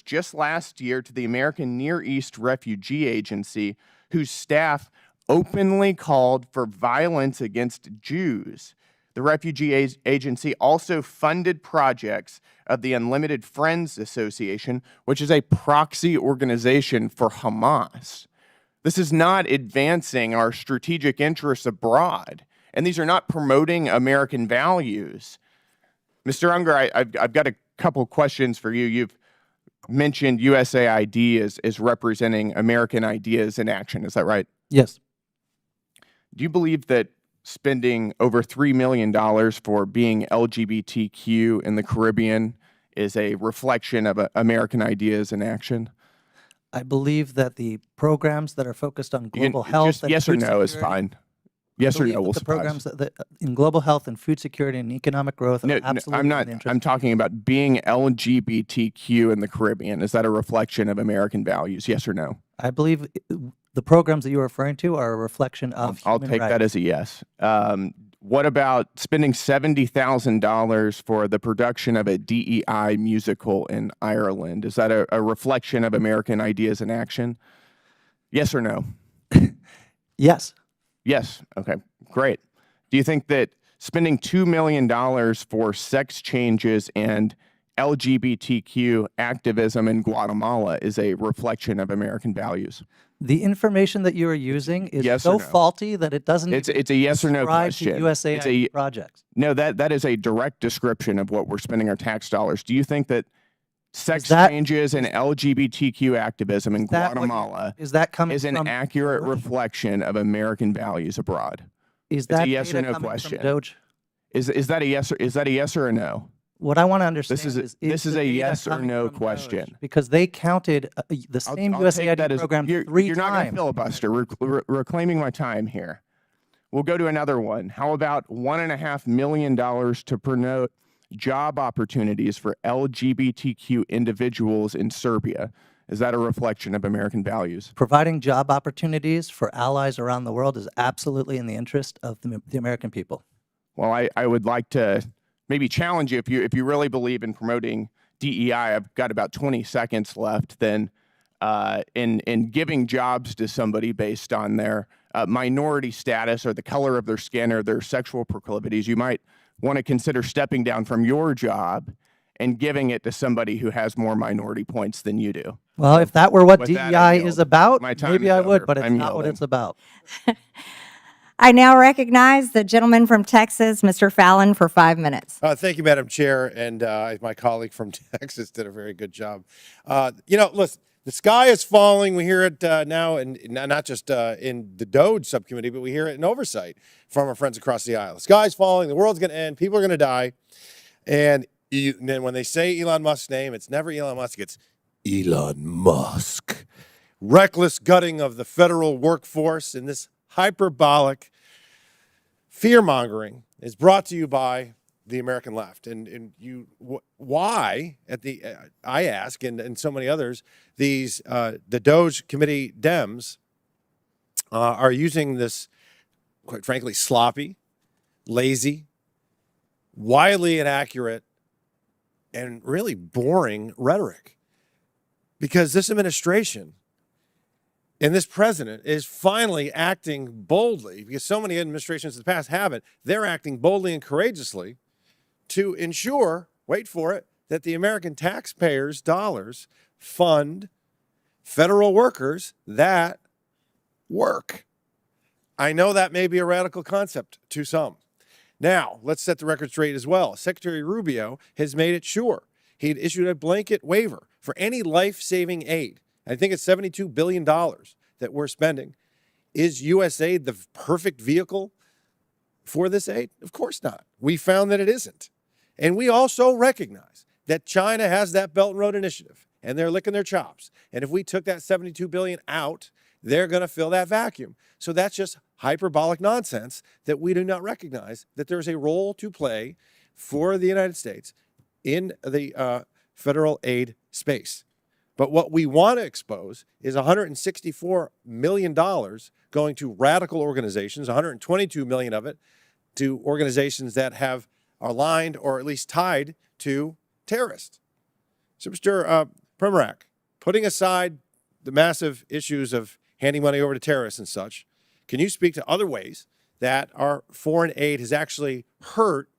[SPEAKER 12] just last year to the American Near East Refugee Agency, whose staff openly called for violence against Jews. The refugee agency also funded projects of the Unlimited Friends Association, which is a proxy organization for Hamas. This is not advancing our strategic interests abroad, and these are not promoting American values. Mr. Unger, I've got a couple questions for you. You've mentioned USAID as representing American ideas in action. Is that right?
[SPEAKER 4] Yes.
[SPEAKER 12] Do you believe that spending over $3 million for being LGBTQ in the Caribbean is a reflection of American ideas in action?
[SPEAKER 13] I believe that the programs that are focused on global health,
[SPEAKER 12] just
[SPEAKER 13] and
[SPEAKER 12] yes or
[SPEAKER 13] food
[SPEAKER 12] no is
[SPEAKER 13] security-
[SPEAKER 12] fine. Yes or
[SPEAKER 13] believe
[SPEAKER 12] no
[SPEAKER 13] that
[SPEAKER 12] will
[SPEAKER 13] the
[SPEAKER 12] suffice.
[SPEAKER 13] programs that in global health and food security and economic growth are absolutely
[SPEAKER 12] I'm not.
[SPEAKER 13] in the interest.
[SPEAKER 12] I'm talking about being LGBTQ in the Caribbean. Is that a reflection of American values? Yes or no?
[SPEAKER 13] I believe the programs that you're referring to are a reflection of
[SPEAKER 12] I'll
[SPEAKER 13] human
[SPEAKER 12] take
[SPEAKER 13] rights.
[SPEAKER 12] that as a yes. What about spending $70,000 for the production of a DEI musical in Ireland? Is that a reflection of American ideas in action? Yes or no?
[SPEAKER 13] Yes.
[SPEAKER 12] Yes. Okay, great. Do you think that spending $2 million for sex changes and LGBTQ activism in Guatemala is a reflection of American values?
[SPEAKER 13] The information that you are using is
[SPEAKER 12] Yes
[SPEAKER 13] so
[SPEAKER 12] or no?
[SPEAKER 13] faulty that it doesn't
[SPEAKER 12] It's a yes or no
[SPEAKER 13] describe to
[SPEAKER 12] question.
[SPEAKER 13] USAID projects.
[SPEAKER 12] No, that is a direct description of what we're spending our tax dollars. Do you think that sex
[SPEAKER 13] that-
[SPEAKER 12] changes and LGBTQ activism in
[SPEAKER 13] that what you-
[SPEAKER 12] Guatemala
[SPEAKER 13] is that coming
[SPEAKER 12] is an
[SPEAKER 13] from
[SPEAKER 12] accurate
[SPEAKER 13] DOGE?
[SPEAKER 12] reflection of American values abroad?
[SPEAKER 13] Is
[SPEAKER 12] It's a
[SPEAKER 13] that
[SPEAKER 12] yes or
[SPEAKER 13] data
[SPEAKER 12] no
[SPEAKER 13] coming
[SPEAKER 12] question.
[SPEAKER 13] from DOGE?
[SPEAKER 12] Is that a yes or a no?
[SPEAKER 13] What I want to understand
[SPEAKER 12] this is
[SPEAKER 13] the
[SPEAKER 12] a
[SPEAKER 13] data
[SPEAKER 12] yes or
[SPEAKER 13] coming
[SPEAKER 12] no
[SPEAKER 13] from
[SPEAKER 12] question.
[SPEAKER 13] DOGE? Because they counted the same
[SPEAKER 12] I'll take that
[SPEAKER 13] USAID
[SPEAKER 12] as-
[SPEAKER 13] program
[SPEAKER 12] you're,
[SPEAKER 13] 3
[SPEAKER 12] you're not going to
[SPEAKER 13] times.
[SPEAKER 12] filibuster. We're reclaiming my time here. We'll go to another one. How about $1.5 million to promote job opportunities for LGBTQ individuals in Serbia? Is that a reflection of American values?
[SPEAKER 13] Providing job opportunities for allies around the world is absolutely in the interest of the American people.
[SPEAKER 12] Well, I would like to maybe challenge you if you really believe in promoting DEI. I've got about 20 seconds left. Then, in giving jobs to somebody based on their minority status or the color of their skin or their sexual proclivities, you might want to consider stepping down from your job and giving it to somebody who has more minority points than you do.
[SPEAKER 13] Well, if that were what
[SPEAKER 12] With that, I
[SPEAKER 13] DEI
[SPEAKER 12] yield.
[SPEAKER 13] is about,
[SPEAKER 12] My time
[SPEAKER 13] maybe
[SPEAKER 12] is
[SPEAKER 13] I would,
[SPEAKER 12] over.
[SPEAKER 13] but it's
[SPEAKER 12] I'm
[SPEAKER 13] not what
[SPEAKER 12] yielding.
[SPEAKER 13] it's about.
[SPEAKER 1] I now recognize the gentleman from Texas, Mr. Fallon, for 5 minutes.
[SPEAKER 14] Thank you, Madam Chair, and my colleague from Texas did a very good job. Listen, the sky is falling. We hear it now, and not just in the DOGE subcommittee, but we hear it in oversight from our friends across the aisle. The sky's falling. The world's going to end. People are going to die. And then when they say Elon Musk's name, it's never Elon Musk. It's Elon Musk. Reckless gutting of the federal workforce and this hyperbolic fear-mongering is brought to you by the American left. Why, I ask, and so many others, the DOGE committee Dems are using this, quite frankly, sloppy, lazy, wildly inaccurate, and really boring rhetoric. Because this administration and this president is finally acting boldly, because so many administrations in the past haven't. They're acting boldly and courageously to ensure, wait for it, that the American taxpayers' dollars fund federal workers that work. I know that may be a radical concept to some. Now, let's set the record straight as well. Secretary Rubio has made it sure. He'd issued a blanket waiver for any life-saving aid. I think it's $72 billion that we're spending. Is USAID the perfect vehicle for this aid? Of course not. We found that it isn't. And we also recognize that China has that Belt and Road Initiative, and they're licking their chops. And if we took that $72 billion out, they're going to fill that vacuum. So that's just hyperbolic nonsense that we do not recognize that there's a role to play for the United States in the federal aid space. But what we want to expose is $164 million going to radical organizations, $122 million of it to organizations that have aligned or at least tied to terrorists. So, Mr. Primac, putting aside the massive issues of handing money over to terrorists and such, can you speak to other ways that our foreign aid has actually hurt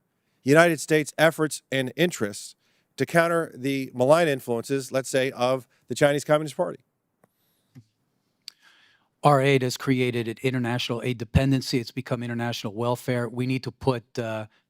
[SPEAKER 14] United States efforts and interests to counter the malign influences, let's say, of the Chinese Communist Party?
[SPEAKER 2] Our aid has created an international aid dependency. It's become international welfare. We need to put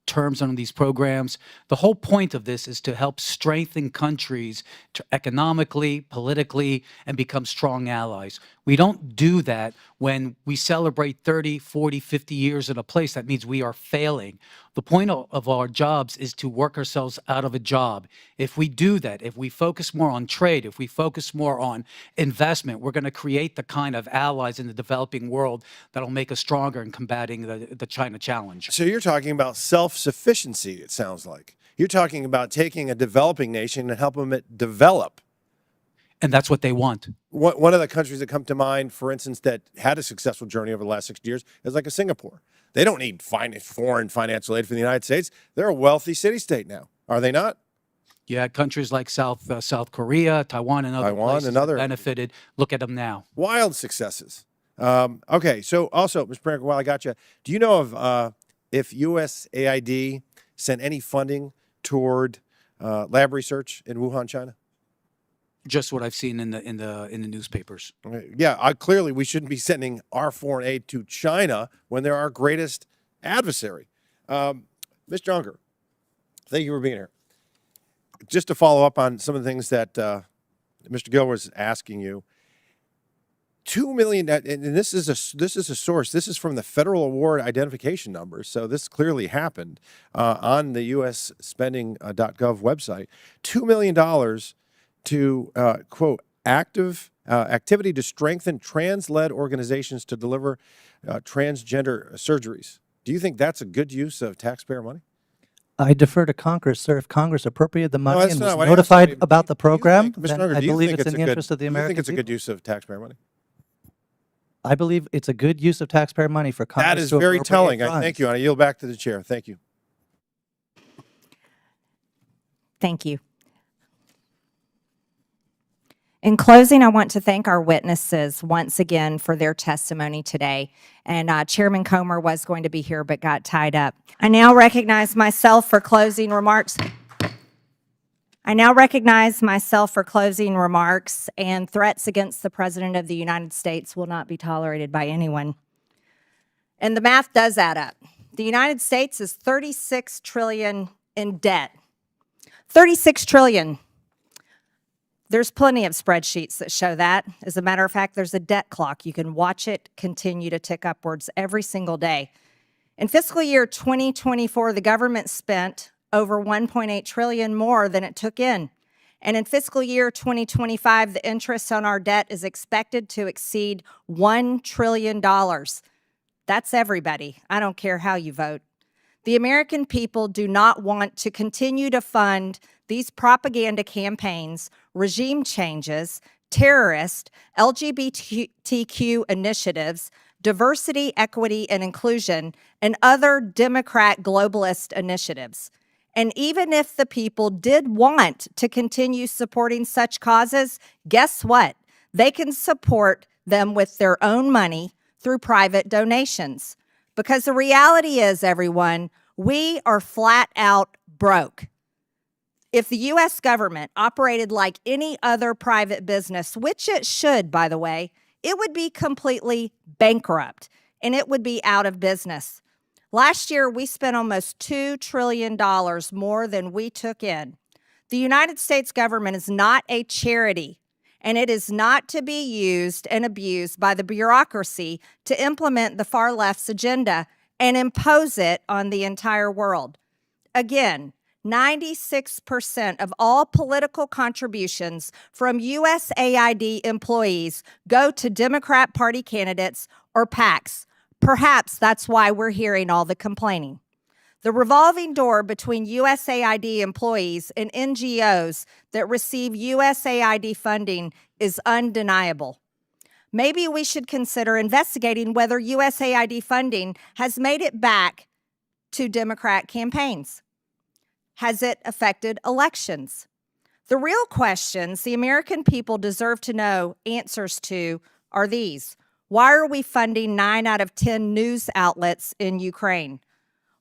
[SPEAKER 2] terms on these programs. The whole point of this is to help strengthen countries to economically, politically, and become strong allies. We don't do that when we celebrate 30, 40, 50 years in a place. That means we are failing. The point of our jobs is to work ourselves out of a job. If we do that, if we focus more on trade, if we focus more on investment, we're going to create the kind of allies in the developing world that'll make us stronger in combating the China challenge.
[SPEAKER 14] So you're talking about self-sufficiency, it sounds like. You're talking about taking a developing nation and helping it develop.
[SPEAKER 2] And that's what they want.
[SPEAKER 14] One of the countries that come to mind, for instance, that had a successful journey over the last 60 years is like a Singapore. They don't need foreign financial aid from the United States. They're a wealthy city-state now, are they not?
[SPEAKER 2] You had countries like South Korea, Taiwan, and other places that benefited. Look at them now.
[SPEAKER 14] Wild successes. Okay, so also, Mr. Primac, while I got you, do you know of if USAID sent any funding toward lab research in Wuhan, China?
[SPEAKER 2] Just what I've seen in the newspapers.
[SPEAKER 14] Yeah, clearly we shouldn't be sending our foreign aid to China when they're our greatest adversary. Mr. Unger, thank you for being here. Just to follow up on some of the things that Mr. Gill was asking you, $2 million, and this is a source. This is from the federal award identification number. So this clearly happened on the USspending.gov website. $2 million to quote activity to strengthen trans-led organizations to deliver transgender surgeries. Do you think that's a good use of taxpayer money?
[SPEAKER 13] I defer to Congress, sir. If Congress appropriated the money
[SPEAKER 14] that's
[SPEAKER 13] and
[SPEAKER 14] not
[SPEAKER 13] was
[SPEAKER 14] what I asked.
[SPEAKER 13] notified
[SPEAKER 14] I mean,
[SPEAKER 13] about the program,
[SPEAKER 14] Mr.
[SPEAKER 13] then
[SPEAKER 14] Unger,
[SPEAKER 13] I
[SPEAKER 14] do you
[SPEAKER 13] believe
[SPEAKER 14] think
[SPEAKER 13] it's in the interest of the
[SPEAKER 14] do you
[SPEAKER 13] American
[SPEAKER 14] think it's a
[SPEAKER 13] people.
[SPEAKER 14] good use of taxpayer money?
[SPEAKER 13] I believe it's a good use of taxpayer money for Congress
[SPEAKER 14] That is
[SPEAKER 13] to
[SPEAKER 14] very
[SPEAKER 13] appropriate
[SPEAKER 14] telling.
[SPEAKER 13] funds.
[SPEAKER 14] Thank you. And I yield back to the chair. Thank you.
[SPEAKER 1] Thank you. In closing, I want to thank our witnesses once again for their testimony today. And Chairman Comer was going to be here but got tied up. I now recognize myself for closing remarks. And threats against the President of the United States will not be tolerated by anyone. And the math does add up. The United States is $36 trillion in debt. $36 trillion. There's plenty of spreadsheets that show that. As a matter of fact, there's a debt clock. You can watch it continue to tick upwards every single day. In fiscal year 2024, the government spent over $1.8 trillion more than it took in. And in fiscal year 2025, the interest on our debt is expected to exceed $1 trillion. That's everybody. I don't care how you vote. The American people do not want to continue to fund these propaganda campaigns, regime changes, terrorist, LGBTQ initiatives, diversity, equity, and inclusion, and other Democrat globalist initiatives. And even if the people did want to continue supporting such causes, guess what? They can support them with their own money through private donations. Because the reality is, everyone, we are flat out broke. If the U.S. government operated like any other private business, which it should, by the way, it would be completely bankrupt and it would be out of business. Last year, we spent almost $2 trillion more than we took in. The United States government is not a charity, and it is not to be used and abused by the bureaucracy to implement the far left's agenda and impose it on the entire world. Again, 96% of all political contributions from USAID employees go to Democrat Party candidates or PACs. Perhaps that's why we're hearing all the complaining. The revolving door between USAID employees and NGOs that receive USAID funding is undeniable. Maybe we should consider investigating whether USAID funding has made it back to Democrat campaigns. Has it affected elections? The real questions the American people deserve to know answers to are these. Why are we funding 9 out of 10 news outlets in Ukraine?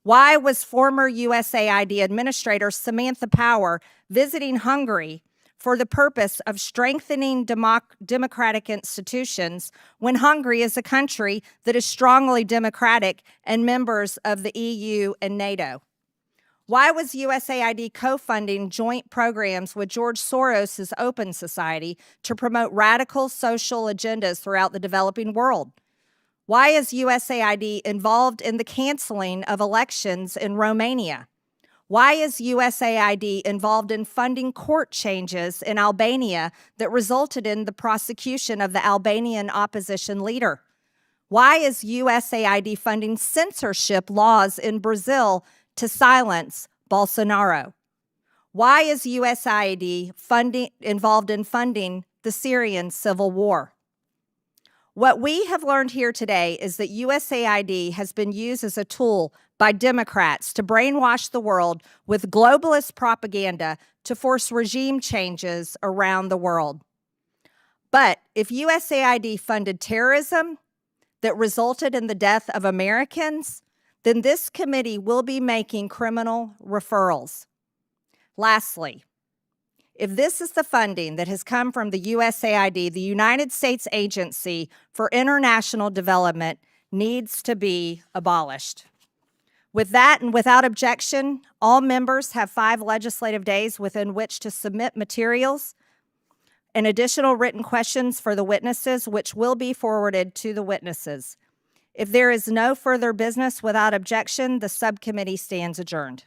[SPEAKER 1] Why was former USAID Administrator Samantha Power visiting Hungary for the purpose of strengthening democratic institutions when Hungary is a country that is strongly democratic and members of the EU and NATO? Why was USAID co-funding joint programs with George Soros' Open Society to promote radical social agendas throughout the developing world? Why is USAID involved in the canceling of elections in Romania? Why is USAID involved in funding court changes in Albania that resulted in the prosecution of the Albanian opposition leader? Why is USAID funding censorship laws in Brazil to silence Bolsonaro? Why is USAID involved in funding the Syrian civil war? What we have learned here today is that USAID has been used as a tool by Democrats to brainwash the world with globalist propaganda to force regime changes around the world. But if USAID funded terrorism that resulted in the death of Americans, then this committee will be making criminal referrals. Lastly, if this is the funding that has come from the USAID, the United States Agency for International Development needs to be abolished. With that and without objection, all members have 5 legislative days within which to submit materials and additional written questions for the witnesses, which will be forwarded to the witnesses. If there is no further business without objection, the subcommittee stands adjourned.